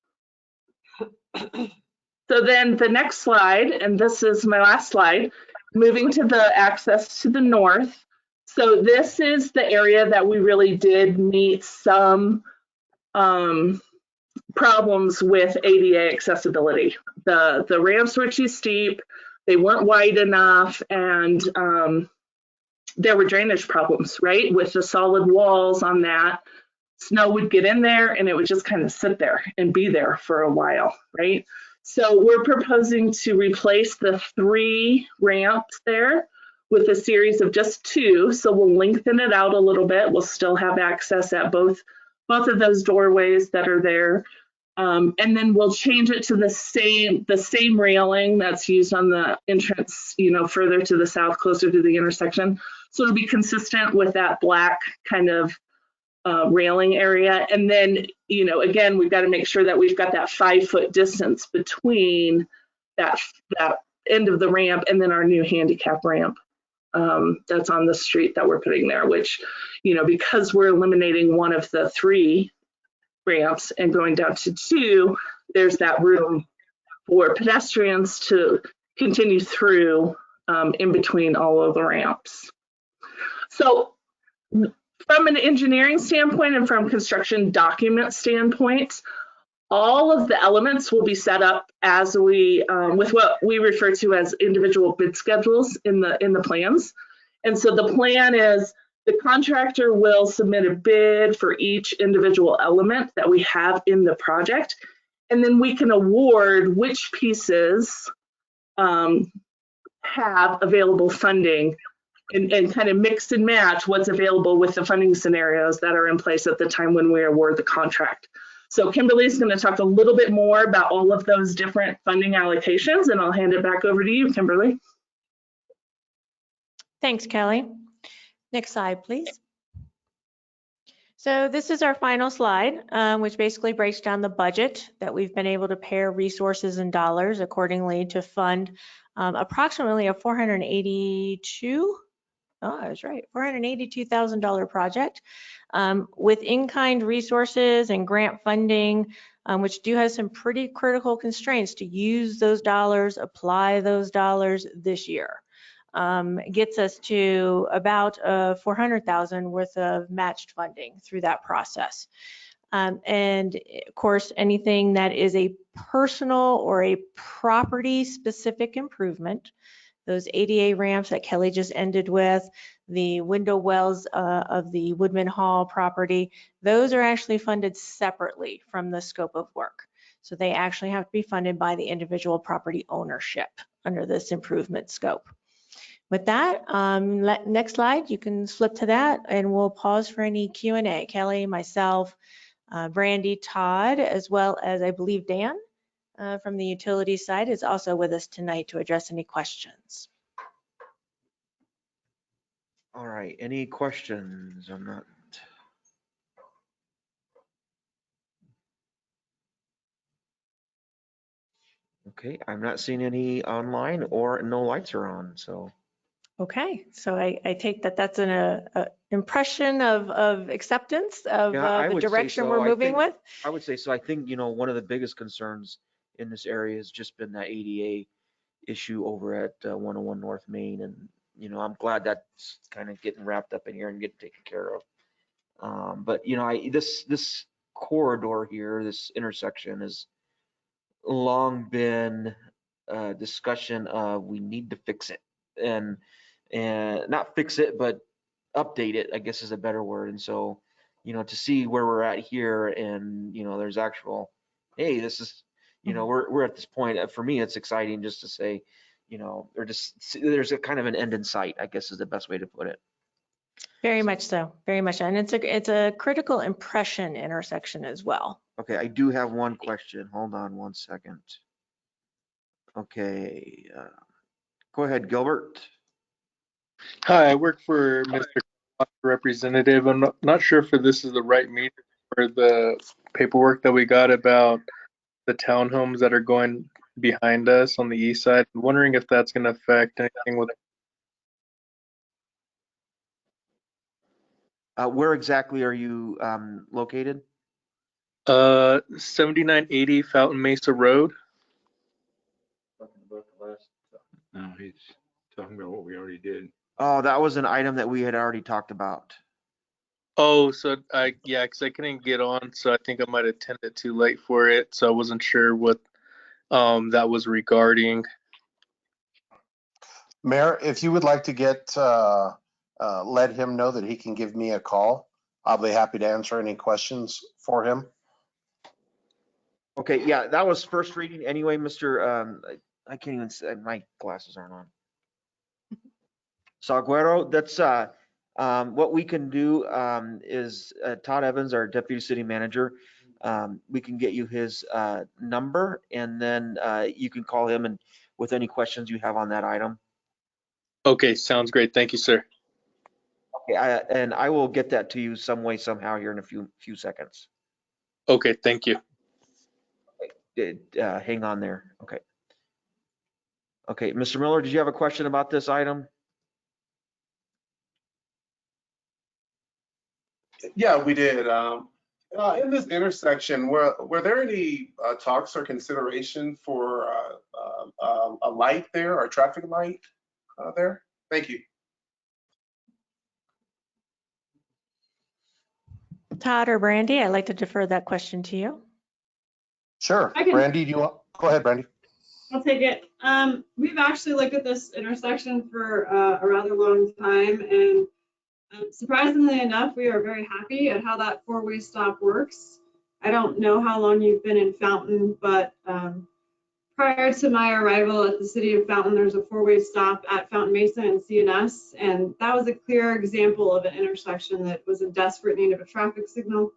So then the next slide, and this is my last slide, moving to the access to the north. So this is the area that we really did meet some problems with ADA accessibility. The ramps were too steep, they weren't wide enough, and there were drainage problems, right? With the solid walls on that, snow would get in there and it would just kind of sit there and be there for a while, right? So we're proposing to replace the 3 ramps there with a series of just 2. So we'll lengthen it out a little bit. We'll still have access at both of those doorways that are there. And then we'll change it to the same railing that's used on the entrance, further to the south, closer to the intersection. So it'll be consistent with that black kind of railing area. And then, again, we've got to make sure that we've got that 5-foot distance between that end of the ramp and then our new handicap ramp that's on the street that we're putting there, which, because we're eliminating one of the 3 ramps and going down to 2, there's that room for pedestrians to continue through in between all of the ramps. So from an engineering standpoint and from construction document standpoint, all of the elements will be set up as we with what we refer to as individual bid schedules in the plans. And so the plan is the contractor will submit a bid for each individual element that we have in the project, and then we can award which pieces have available funding and kind of mix and match what's available with the funding scenarios that are in place at the time when we award the contract. So Kimberly's going to talk a little bit more about all of those different funding allocations, and I'll hand it back over to you, Kimberly. Thanks, Kelly. Next slide, please. So this is our final slide, which basically breaks down the budget that we've been able to pair resources and dollars accordingly to fund approximately a $482,000 project with in-kind resources and grant funding, which do have some pretty critical constraints to use those dollars, apply those dollars this year. Gets us to about $400,000 worth of matched funding through that process. And of course, anything that is a personal or a property specific improvement, those ADA ramps that Kelly just ended with, the window wells of the Woodman Hall property, those are actually funded separately from the scope of work. So they actually have to be funded by the individual property ownership under this improvement scope. With that, next slide, you can flip to that and we'll pause for any Q&A. Kelly, myself, Brandy, Todd, as well as I believe Dan from the utilities side is also with us tonight to address any questions. All right, any questions on that? Okay, I'm not seeing any online or no lights are on, so. Okay, so I take that that's an impression of acceptance of the direction we're moving with? I would say so. I think, one of the biggest concerns in this area has just been that ADA issue over at 101 North Main. And, you know, I'm glad that's kind of getting wrapped up in here and getting taken care of. But, you know, this corridor here, this intersection has long been a discussion of we need to fix it. And not fix it, but update it, I guess is a better word. And so, you know, to see where we're at here and, you know, there's actual, hey, this is, you know, we're at this point. For me, it's exciting just to say, you know, there's a kind of an end in sight, I guess is the best way to put it. Very much so, very much. And it's a critical impression intersection as well. Okay, I do have one question. Hold on one second. Okay, go ahead, Gilbert. Hi, I work for Mr. Representative. I'm not sure if this is the right meeting for the paperwork that we got about the townhomes that are going behind us on the east side. I'm wondering if that's going to affect anything with. Where exactly are you located? 7980 Fountain Mesa Road. No, he's talking about what we already did. Oh, that was an item that we had already talked about. Oh, so yeah, because I couldn't get on, so I think I might have attended too late for it, so I wasn't sure what that was regarding. Mayor, if you would like to let him know that he can give me a call, I'll be happy to answer any questions for him. Okay, yeah, that was first reading anyway, Mr. I can't even say, my glasses aren't on. Salguero, that's what we can do is Todd Evans, our deputy city manager, we can get you his number and then you can call him and with any questions you have on that item. Okay, sounds great. Thank you, sir. Okay, and I will get that to you some way, somehow here in a few seconds. Okay, thank you. Hang on there. Okay. Okay, Mr. Miller, did you have a question about this item? Yeah, we did. In this intersection, were there any talks or consideration for a light there or a traffic light there? Thank you. Todd or Brandy, I'd like to defer that question to you. Sure. Brandy, do you want? Go ahead, Brandy. I'll take it. We've actually looked at this intersection for a rather long time, and surprisingly enough, we are very happy at how that four-way stop works. I don't know how long you've been in Fountain, but prior to my arrival at the city of Fountain, there's a four-way stop at Fountain Mesa and CNS, and that was a clear example of an intersection that was in desperate need of a traffic signal.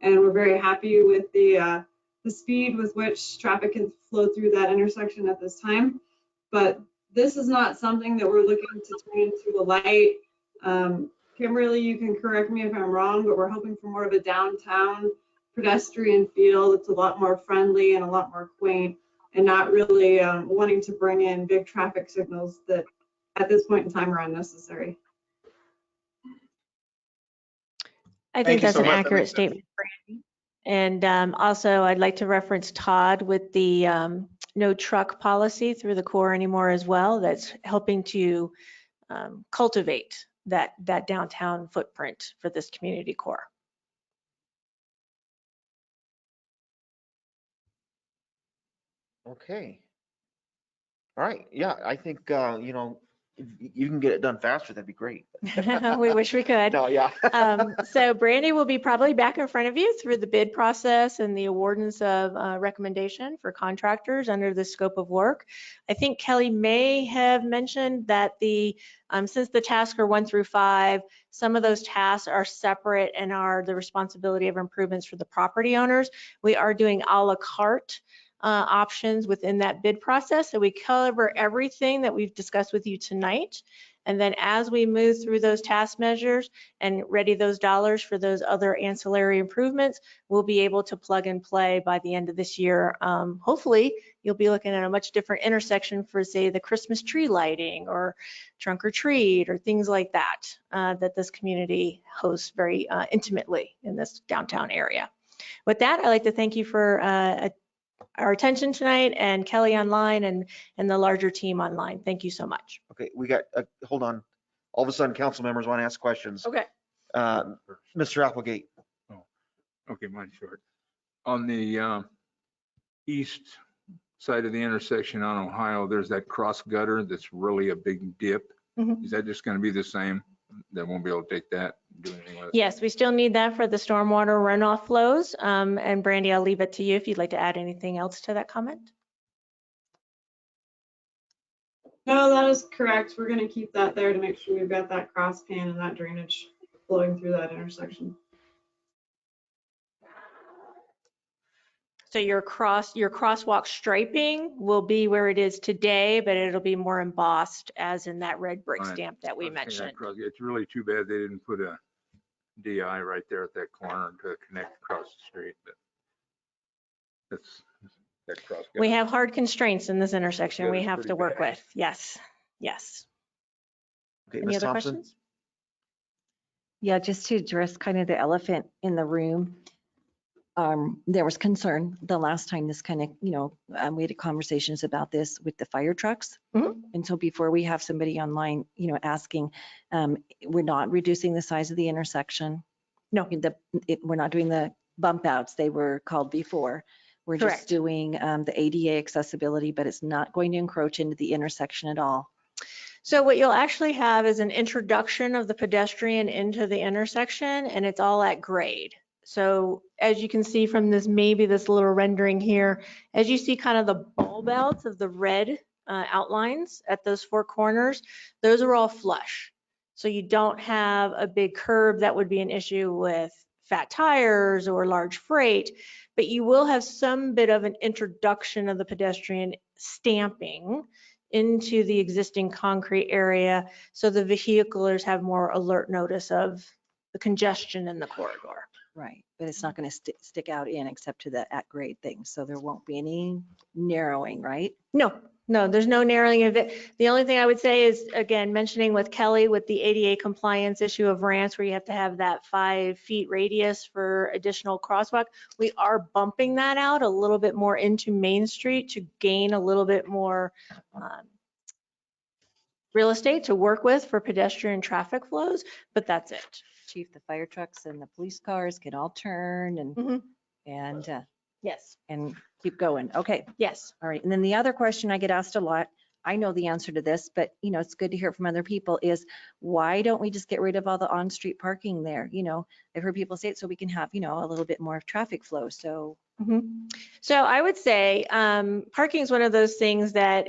And we're very happy with the speed with which traffic can flow through that intersection at this time. But this is not something that we're looking to turn into a light. Kimberly, you can correct me if I'm wrong, but we're hoping for more of a downtown pedestrian feel that's a lot more friendly and a lot more quaint, and not really wanting to bring in big traffic signals that at this point in time are unnecessary. I think that's an accurate statement, Brandy. And also, I'd like to reference Todd with the no truck policy through the core anymore as well. That's helping to cultivate that downtown footprint for this community core. Okay. All right. Yeah, I think, you know, if you can get it done faster, that'd be great. We wish we could. No, yeah. So Brandy will be probably back in front of you through the bid process and the awardance of recommendation for contractors under the scope of work. I think Kelly may have mentioned that since the tasks are 1 through 5, some of those tasks are separate and are the responsibility of improvements for the property owners. We are doing a la carte options within that bid process. So we cover everything that we've discussed with you tonight. And then as we move through those task measures and ready those dollars for those other ancillary improvements, we'll be able to plug and play by the end of this year. Hopefully, you'll be looking at a much different intersection for, say, the Christmas tree lighting or trunk or treat or things like that, that this community hosts very intimately in this downtown area. With that, I'd like to thank you for our attention tonight, and Kelly online and the larger team online. Thank you so much. Okay, we got, hold on. All of a sudden, council members want to ask questions. Okay. Mr. Applegate. Okay, mine's short. On the east side of the intersection on Ohio, there's that cross gutter that's really a big dip. Mhm. Is that just going to be the same? They won't be able to take that and do anything with it? Yes, we still need that for the stormwater runoff flows. And Brandy, I'll leave it to you if you'd like to add anything else to that comment. No, that is correct. We're gonna keep that there to make sure we've got that cross pan and that drainage flowing through that intersection. So your crosswalk striping will be where it is today, but it'll be more embossed as in that red brick Right. stamp that we I was thinking mentioned. that it's really too bad they didn't put a DI right there at that corner to connect across the street. But that's that cross. We have hard constraints in this intersection Yeah, we it's have pretty to work bad. with. Yes, yes. Okay, Any Ms. other Thompson? questions? Yeah, just to address kind of the elephant in the room. There was concern the last time this kind of, we had conversations about this with the fire trucks. Mhm. And so before we have somebody online, asking, we're not reducing the size of the intersection. No. We're not doing the bump outs they were called before. We're Correct. just doing the ADA accessibility, but it's not going to encroach into the intersection at all. So what you'll actually have is an introduction of the pedestrian into the intersection, and it's all at grade. So as you can see from this, maybe this little rendering here, as you see kind of the bulb outs of the red outlines at those four corners, those are all flush. So you don't have a big curb that would be an issue with fat tires or large freight, but you will have some bit of an introduction of the pedestrian stamping into the existing concrete area, so the vehiclers have more alert notice of the congestion in the corridor. Right, but it's not going to stick out in except to the at grade thing. So there won't be any narrowing, right? No, there's no narrowing of it. The only thing I would say is, again, mentioning with Kelly with the ADA compliance issue of ramps where you have to have that 5 feet radius for additional crosswalk, we are bumping that out a little bit more into Main Street to gain a little bit more real estate to work with for pedestrian traffic flows, but that's it. Chief, the fire trucks and the police cars can all turn and, Mhm. Yes. and keep going. Okay. Yes. All right. And then the other question I get asked a lot, I know the answer to this, but it's good to hear from other people, is why don't we just get rid of all the on-street parking there? I've heard people say it so we can have, a little bit more traffic flow. So. So I would say parking is one of those things that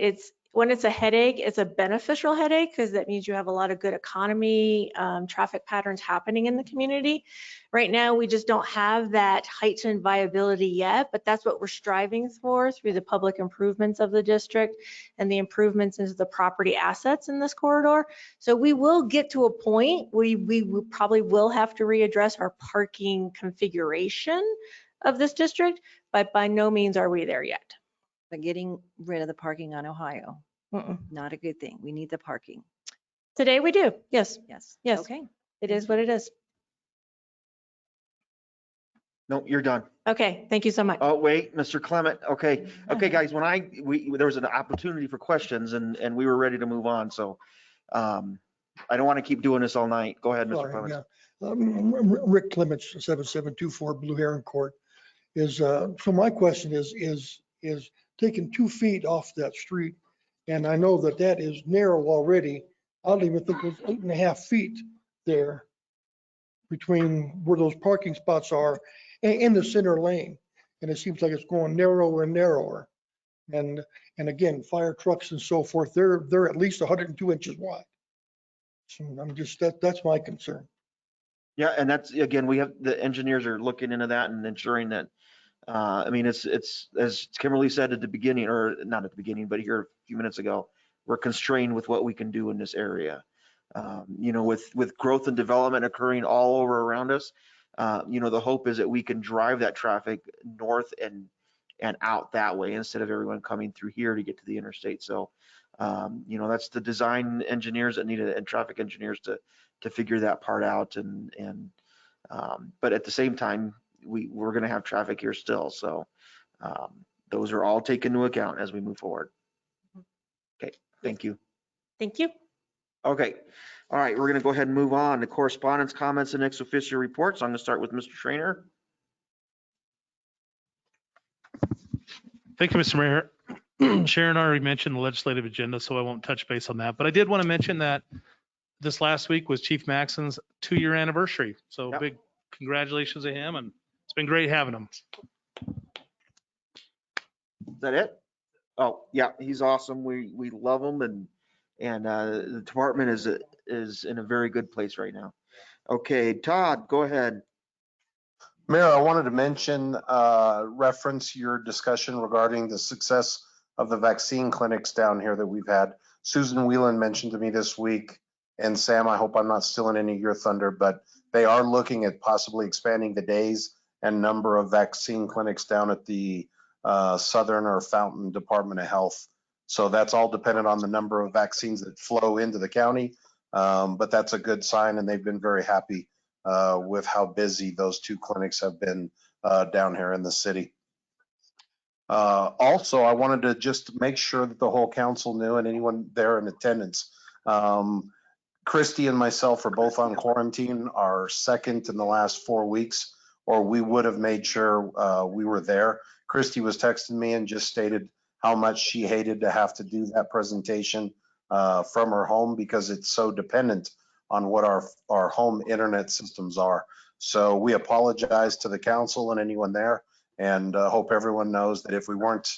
when it's a headache, it's a beneficial headache because that means you have a lot of good economy, traffic patterns happening in the community. Right now, we just don't have that heightened viability yet, but that's what we're striving for through the public improvements of the district and the improvements into the property assets in this corridor. So we will get to a point where we probably will have to readdress our parking configuration of this district, but by no means are we there yet. But getting rid of the parking on Ohio, not a good thing. We need the parking. Today we do. Yes. Yes. Yes. Okay. It is what it is. No, you're done. Okay. Thank you so much. Oh, wait, Mr. Clement. Okay, guys, there was an opportunity for questions and we were ready to move on. So I don't want to keep doing this all night. Go ahead, Mr. Sorry, Clement. yeah. Rick Clements, 7724 Blue Heron Court. So my question is taking 2 feet off that street, and I know that is narrow already. I don't even think there's 8.5 feet there between where those parking spots are and the center lane. And it seems like it's going narrower and narrower. And again, fire trucks and so forth, they're at least 102 inches wide. So I'm just, that's my concern. Yeah, and that's, again, we have, the engineers are looking into that and ensuring that, it's, as Kimberly said at the beginning, or not at the beginning, but here a few minutes ago, we're constrained with what we can do in this area. With growth and development occurring all over around us, the hope is that we can drive that traffic north and out that way instead of everyone coming through here to get to the interstate. So, that's the design engineers that need it and traffic engineers to figure that part out. But at the same time, we're going to have traffic here still. So, Those are all taken into account as we move forward. Okay, thank you. Thank you. Okay, all right, we're gonna go ahead and move on to correspondence, comments, and ex officio reports. I'm gonna start with Mr. Trainer. Thank you, Mr. Mayor. Sharon already mentioned the legislative agenda, so I won't touch base on that. But I did want to mention that this last week was Chief Maxon's 2-year anniversary. So Yep. big congratulations to him, and it's been great having him. Is that it? Oh, yeah, he's awesome. We love him, and the department is in a very good place right now. Okay, Todd, go ahead. Mayor, I wanted to mention, reference your discussion regarding the success of the vaccine clinics down here that we've had. Susan Whelan mentioned to me this week, and Sam, I hope I'm not stealing any of your thunder, but they are looking at possibly expanding the days and number of vaccine clinics down at the Southern or Fountain Department of Health. So that's all dependent on the number of vaccines that flow into the county. But that's a good sign, and they've been very happy with how busy those 2 clinics have been down here in the city. Also, I wanted to just make sure that the whole council knew, and anyone there in attendance, Christy and myself are both on quarantine, our second in the last 4 weeks, or we would have made sure we were there. Christy was texting me and just stated how much she hated to have to do that presentation from her home because it's so dependent on what our home internet systems are. So we apologize to the council and anyone there, and hope everyone knows that if we weren't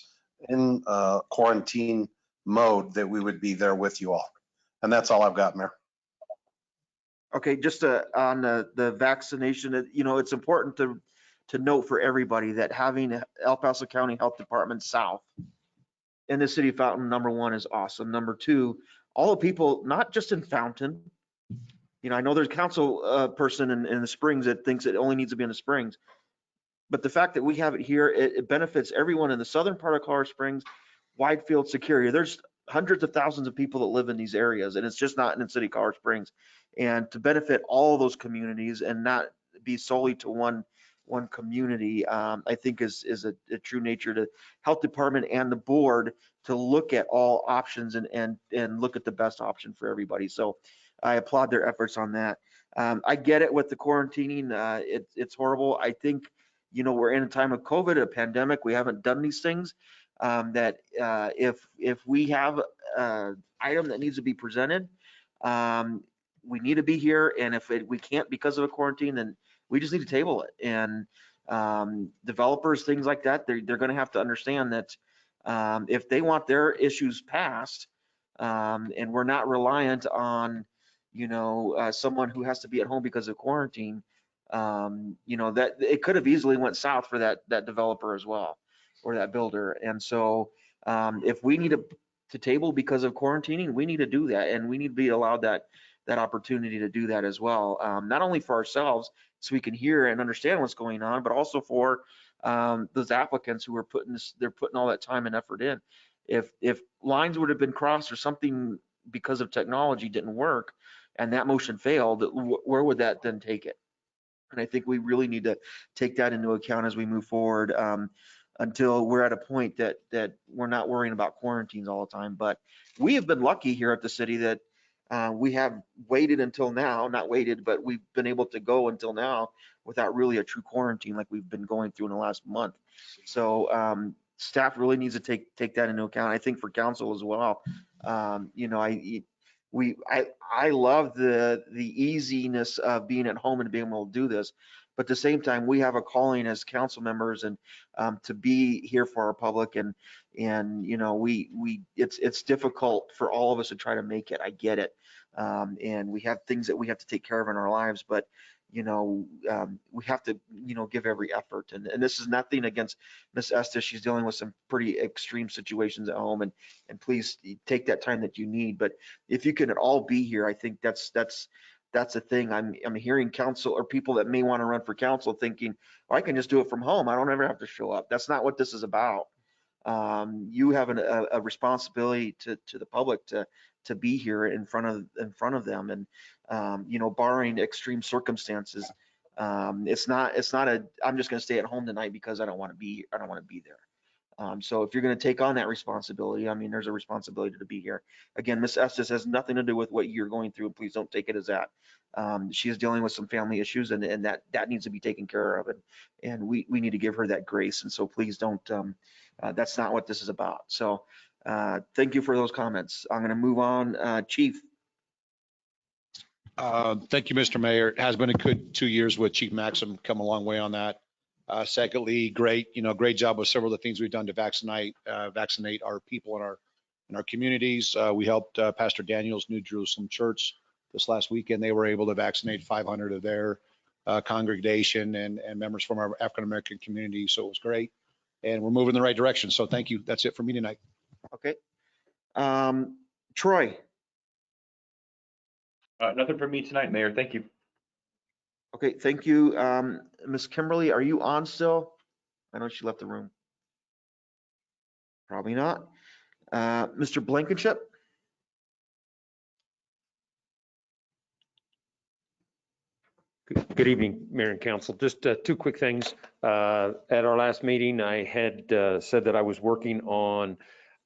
in quarantine mode, that we would be there with you all. And that's all I've got, Mayor. Okay, just on the vaccination, you know, it's important to note for everybody that having El Paso County Health Department South in the city of Fountain, number 1, is awesome. Number 2, all the people, not just in Fountain, you know, I know there's a council person in the Springs that thinks it only needs to be in the Springs, but the fact that we have it here, it benefits everyone in the southern part of Colorado Springs, Widefield, Security. There's hundreds of thousands of people that live in these areas, and it's just not in the city of Colorado Springs. And to benefit all those communities and not be solely to one community, I think is a true nature to health department and the board to look at all options and look at the best option for everybody. So I applaud their efforts on that. I get it with the quarantining. It's horrible. I think, you know, we're in a time of COVID, a pandemic. We haven't done these things. That if we have an item that needs to be presented, we need to be here. And if we can't because of a quarantine, then we just need to table it. And developers, things like that, they're going to have to understand that if they want their issues passed, and we're not reliant on, you know, someone who has to be at home because of quarantine, you know, that it could have easily went south for that developer as well, or that builder. And so if we need to table because of quarantining, we need to do that, and we need to be allowed that opportunity to do that as well, not only for ourselves so we can hear and understand what's going on, but also for those applicants who are putting all that time and effort in. If lines would have been crossed or something because of technology didn't work and that motion failed, where would that then take it? And I think we really need to take that into account as we move forward, until we're at a point that we're not worrying about quarantines all the time. But we have been lucky here at the city that we have waited until now, not waited, but we've been able to go until now without really a true quarantine like we've been going through in the last month. So staff really needs to take that into account. I think for council as well. You know, I love the easiness of being at home and being able to do this, but at the same time, we have a calling as council members and to be here for our public, and you know, it's difficult for all of us to try to make it. I get it, and we have things that we have to take care of in our lives, but you know, we have to, you know, give every effort. And this is nothing against Miss Estes. She's dealing with some pretty extreme situations at home, and please take that time that you need. But if you can at all be here, I think that's a thing. I'm hearing council or people that may want to run for council thinking, oh, I can just do it from home. I don't ever have to show up. That's not what this is about. You have a responsibility to the public to be here in front of them, and you know, barring extreme circumstances, it's not I'm just going to stay at home tonight because I don't want to be there. So if you're going to take on that responsibility, I mean, there's a responsibility to be here. Again, Miss Estes has nothing to do with what you're going through. Please don't take it as that. She is dealing with some family issues, and that needs to be taken care of. And we need to give her that grace. And so please don't, that's not what this is about. So thank you for those comments. I'm going to move on. Chief. Thank you, Mr. Mayor. It has been a good 2 years with Chief Maxim, come a long way on that. Secondly, great job with several of the things we've done to vaccinate our people in our communities. We helped Pastor Daniel's New Jerusalem Church this last weekend. They were able to vaccinate 500 of their congregation and members from our African-American community. So it was great. And we're moving in the right direction. So thank you. That's it for me tonight. Okay. Troy. Nothing for me tonight, Mayor. Thank you. Okay, thank you. Ms. Kimberly, are you on still? I know she left the room. Probably not. Mr. Blankenship? Good evening, Mayor and Council. Just two quick things. At our last meeting, I had said that I was working on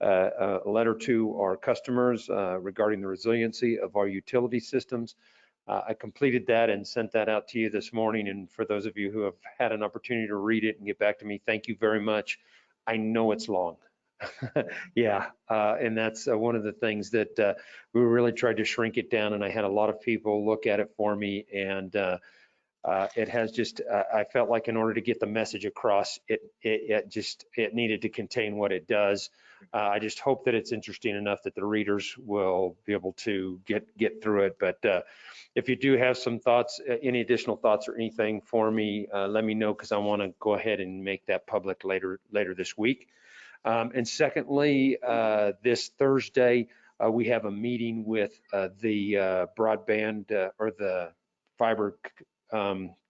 a letter to our customers regarding the resiliency of our utility systems. I completed that and sent that out to you this morning. And for those of you who have had an opportunity to read it and get back to me, thank you very much. I know it's long. Yeah, and that's one of the things that we really tried to shrink it down. And I had a lot of people look at it for me. And it has just, I felt like in order to get the message across, it needed to contain what it does. I just hope that it's interesting enough that the readers will be able to get through it. But if you do have some thoughts, any additional thoughts or anything for me, let me know, because I want to go ahead and make that public later this week. And secondly, this Thursday, we have a meeting with the broadband or the fiber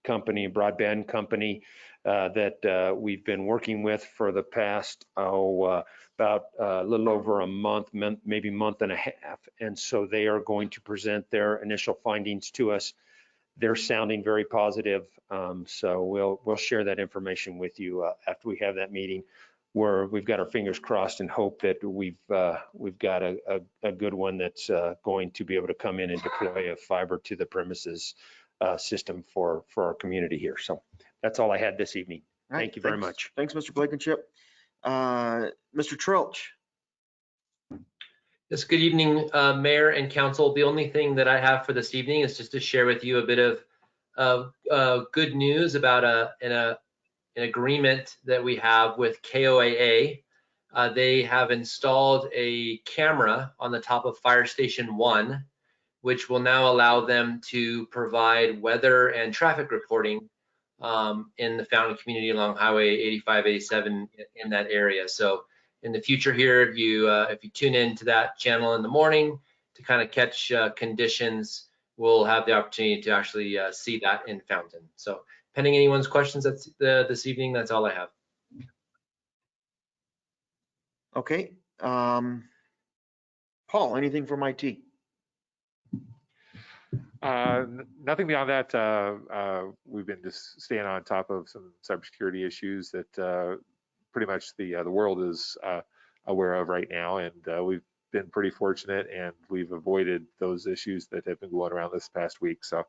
company, broadband company that we've been working with for the past, about a little over a month, maybe month and a half. And so they are going to present their initial findings to us. They're sounding very positive. So we'll share that information with you after we have that meeting, where we've got our fingers crossed and hope that we've got a good one that's going to be able to come in and deploy a fiber to the premises system for our community here. So that's all I had this evening. Right, thank you very much. Thanks, Mr. Blankenship. Mr. Trilch. Yes, good evening, Mayor and Council. The only thing that I have for this evening is just to share with you a bit of good news about an agreement that we have with KOAA. They have installed a camera on the top of Fire Station 1, which will now allow them to provide weather and traffic reporting in the Fountain community along Highway 85, 87 in that area. So in the future here, if you tune into that channel in the morning to kind of catch conditions, we'll have the opportunity to actually see that in Fountain. So pending anyone's questions this evening, that's all I have. Okay. Paul, anything from IT? Nothing beyond that. We've been just staying on top of some cybersecurity issues that pretty much the world is aware of right now, and we've been pretty fortunate, and we've avoided those issues that have been going around this past week. So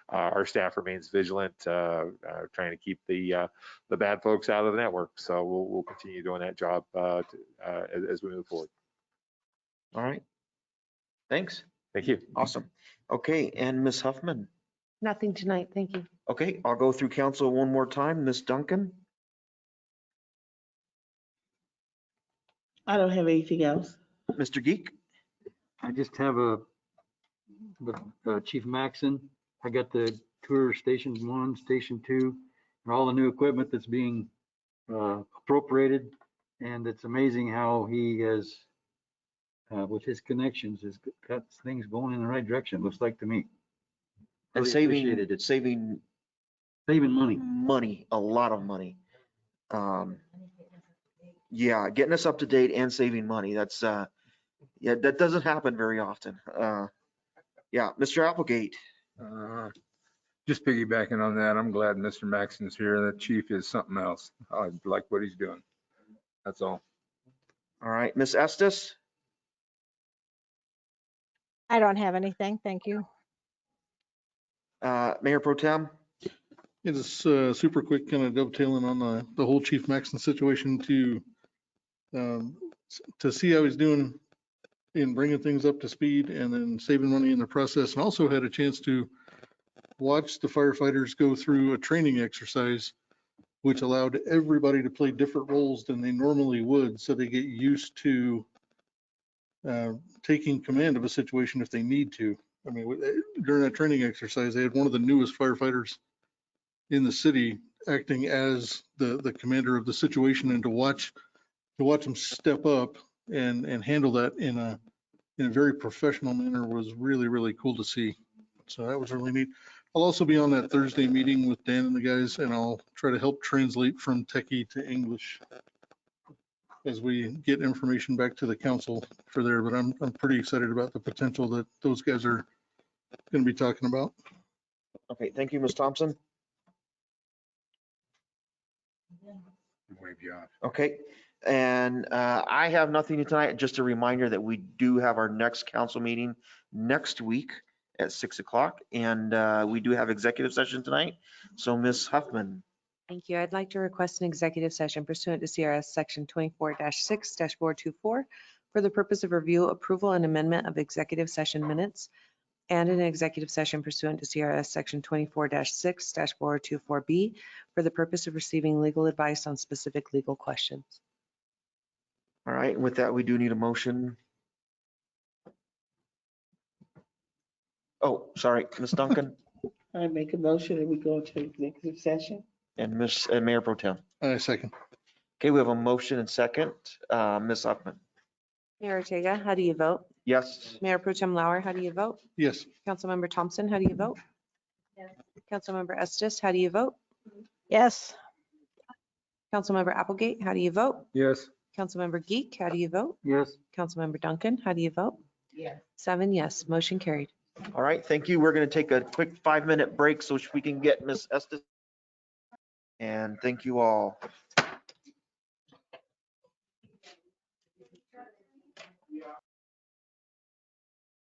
our staff remains vigilant, trying to keep the bad folks out of the network. So we'll continue doing that job as we move forward. All right. Thanks. Thank you. Awesome. Okay, and Ms. Huffman. Nothing tonight. Thank you. Okay, I'll go through council one more time. Ms. Duncan. I don't have anything else. Mr. Geek. I just have Chief Maxon. I got the tour Station 1, Station 2, and all the new equipment that's being appropriated. And it's amazing how he has, with his connections, has got things going in the right direction, looks like to me. And Really saving money. Money, a lot of money. Yeah, getting us up to date and saving money. That's yeah, that doesn't happen very often. Yeah, Mr. Applegate. Just piggybacking on that, I'm glad Mr. Maxon's here. The chief is something else. I like what he's doing. That's all. All right, Ms. Estes? I don't have anything. Thank you. Mayor Pro Tem? It is super quick, kind of dovetailing on the whole Chief Maxon situation to see how he's doing in bringing things up to speed and then saving money in the process. And also had a chance to watch the firefighters go through a training exercise, which allowed everybody to play different roles than they normally would. So they get used to taking command of a situation if they need to. I mean, during that training exercise, they had one of the newest firefighters in the city acting as the commander of the situation, and to watch him step up and handle that in a very professional manner was really, really cool to see. So that was really neat. I'll also be on that Thursday meeting with Dan and the guys, and I'll try to help translate from Techie to English as we get information back to the council for there. But I'm pretty excited about the potential that those guys are going to be talking about. Okay, thank you, Ms. Thompson. Wave you off. Okay, and I have nothing tonight. Just a reminder that we do have our next council meeting next week at 6 o'clock, and we do have executive session tonight. So Ms. Huffman. Thank you. I'd like to request an executive session pursuant to CRS Section 24-6-424 for the purpose of review, approval, and amendment of executive session minutes, and an executive session pursuant to CRS Section 24-6-424B for the purpose of receiving legal advice on specific legal questions. All right, and with that, we do need a motion. Oh, sorry, Ms. Duncan I make a motion that we go into executive session. and Mayor Pro Tem. Second. Okay, we have a motion and second. Ms. Huffman. Mayor Ortega, how do you vote? Yes. Mayor Pro Tem Lauer, how do you vote? Yes. Councilmember Thompson, how do you vote? Yes. Councilmember Estes, how do you vote? Yes. Councilmember Applegate, how do you vote? Yes. Councilmember Geek, how do you vote? Yes. Councilmember Duncan, how do you vote? Yes. 7 yes, motion carried. All right, thank you. We're going to take a quick 5-minute break so we can get Ms. Estes. And thank you all.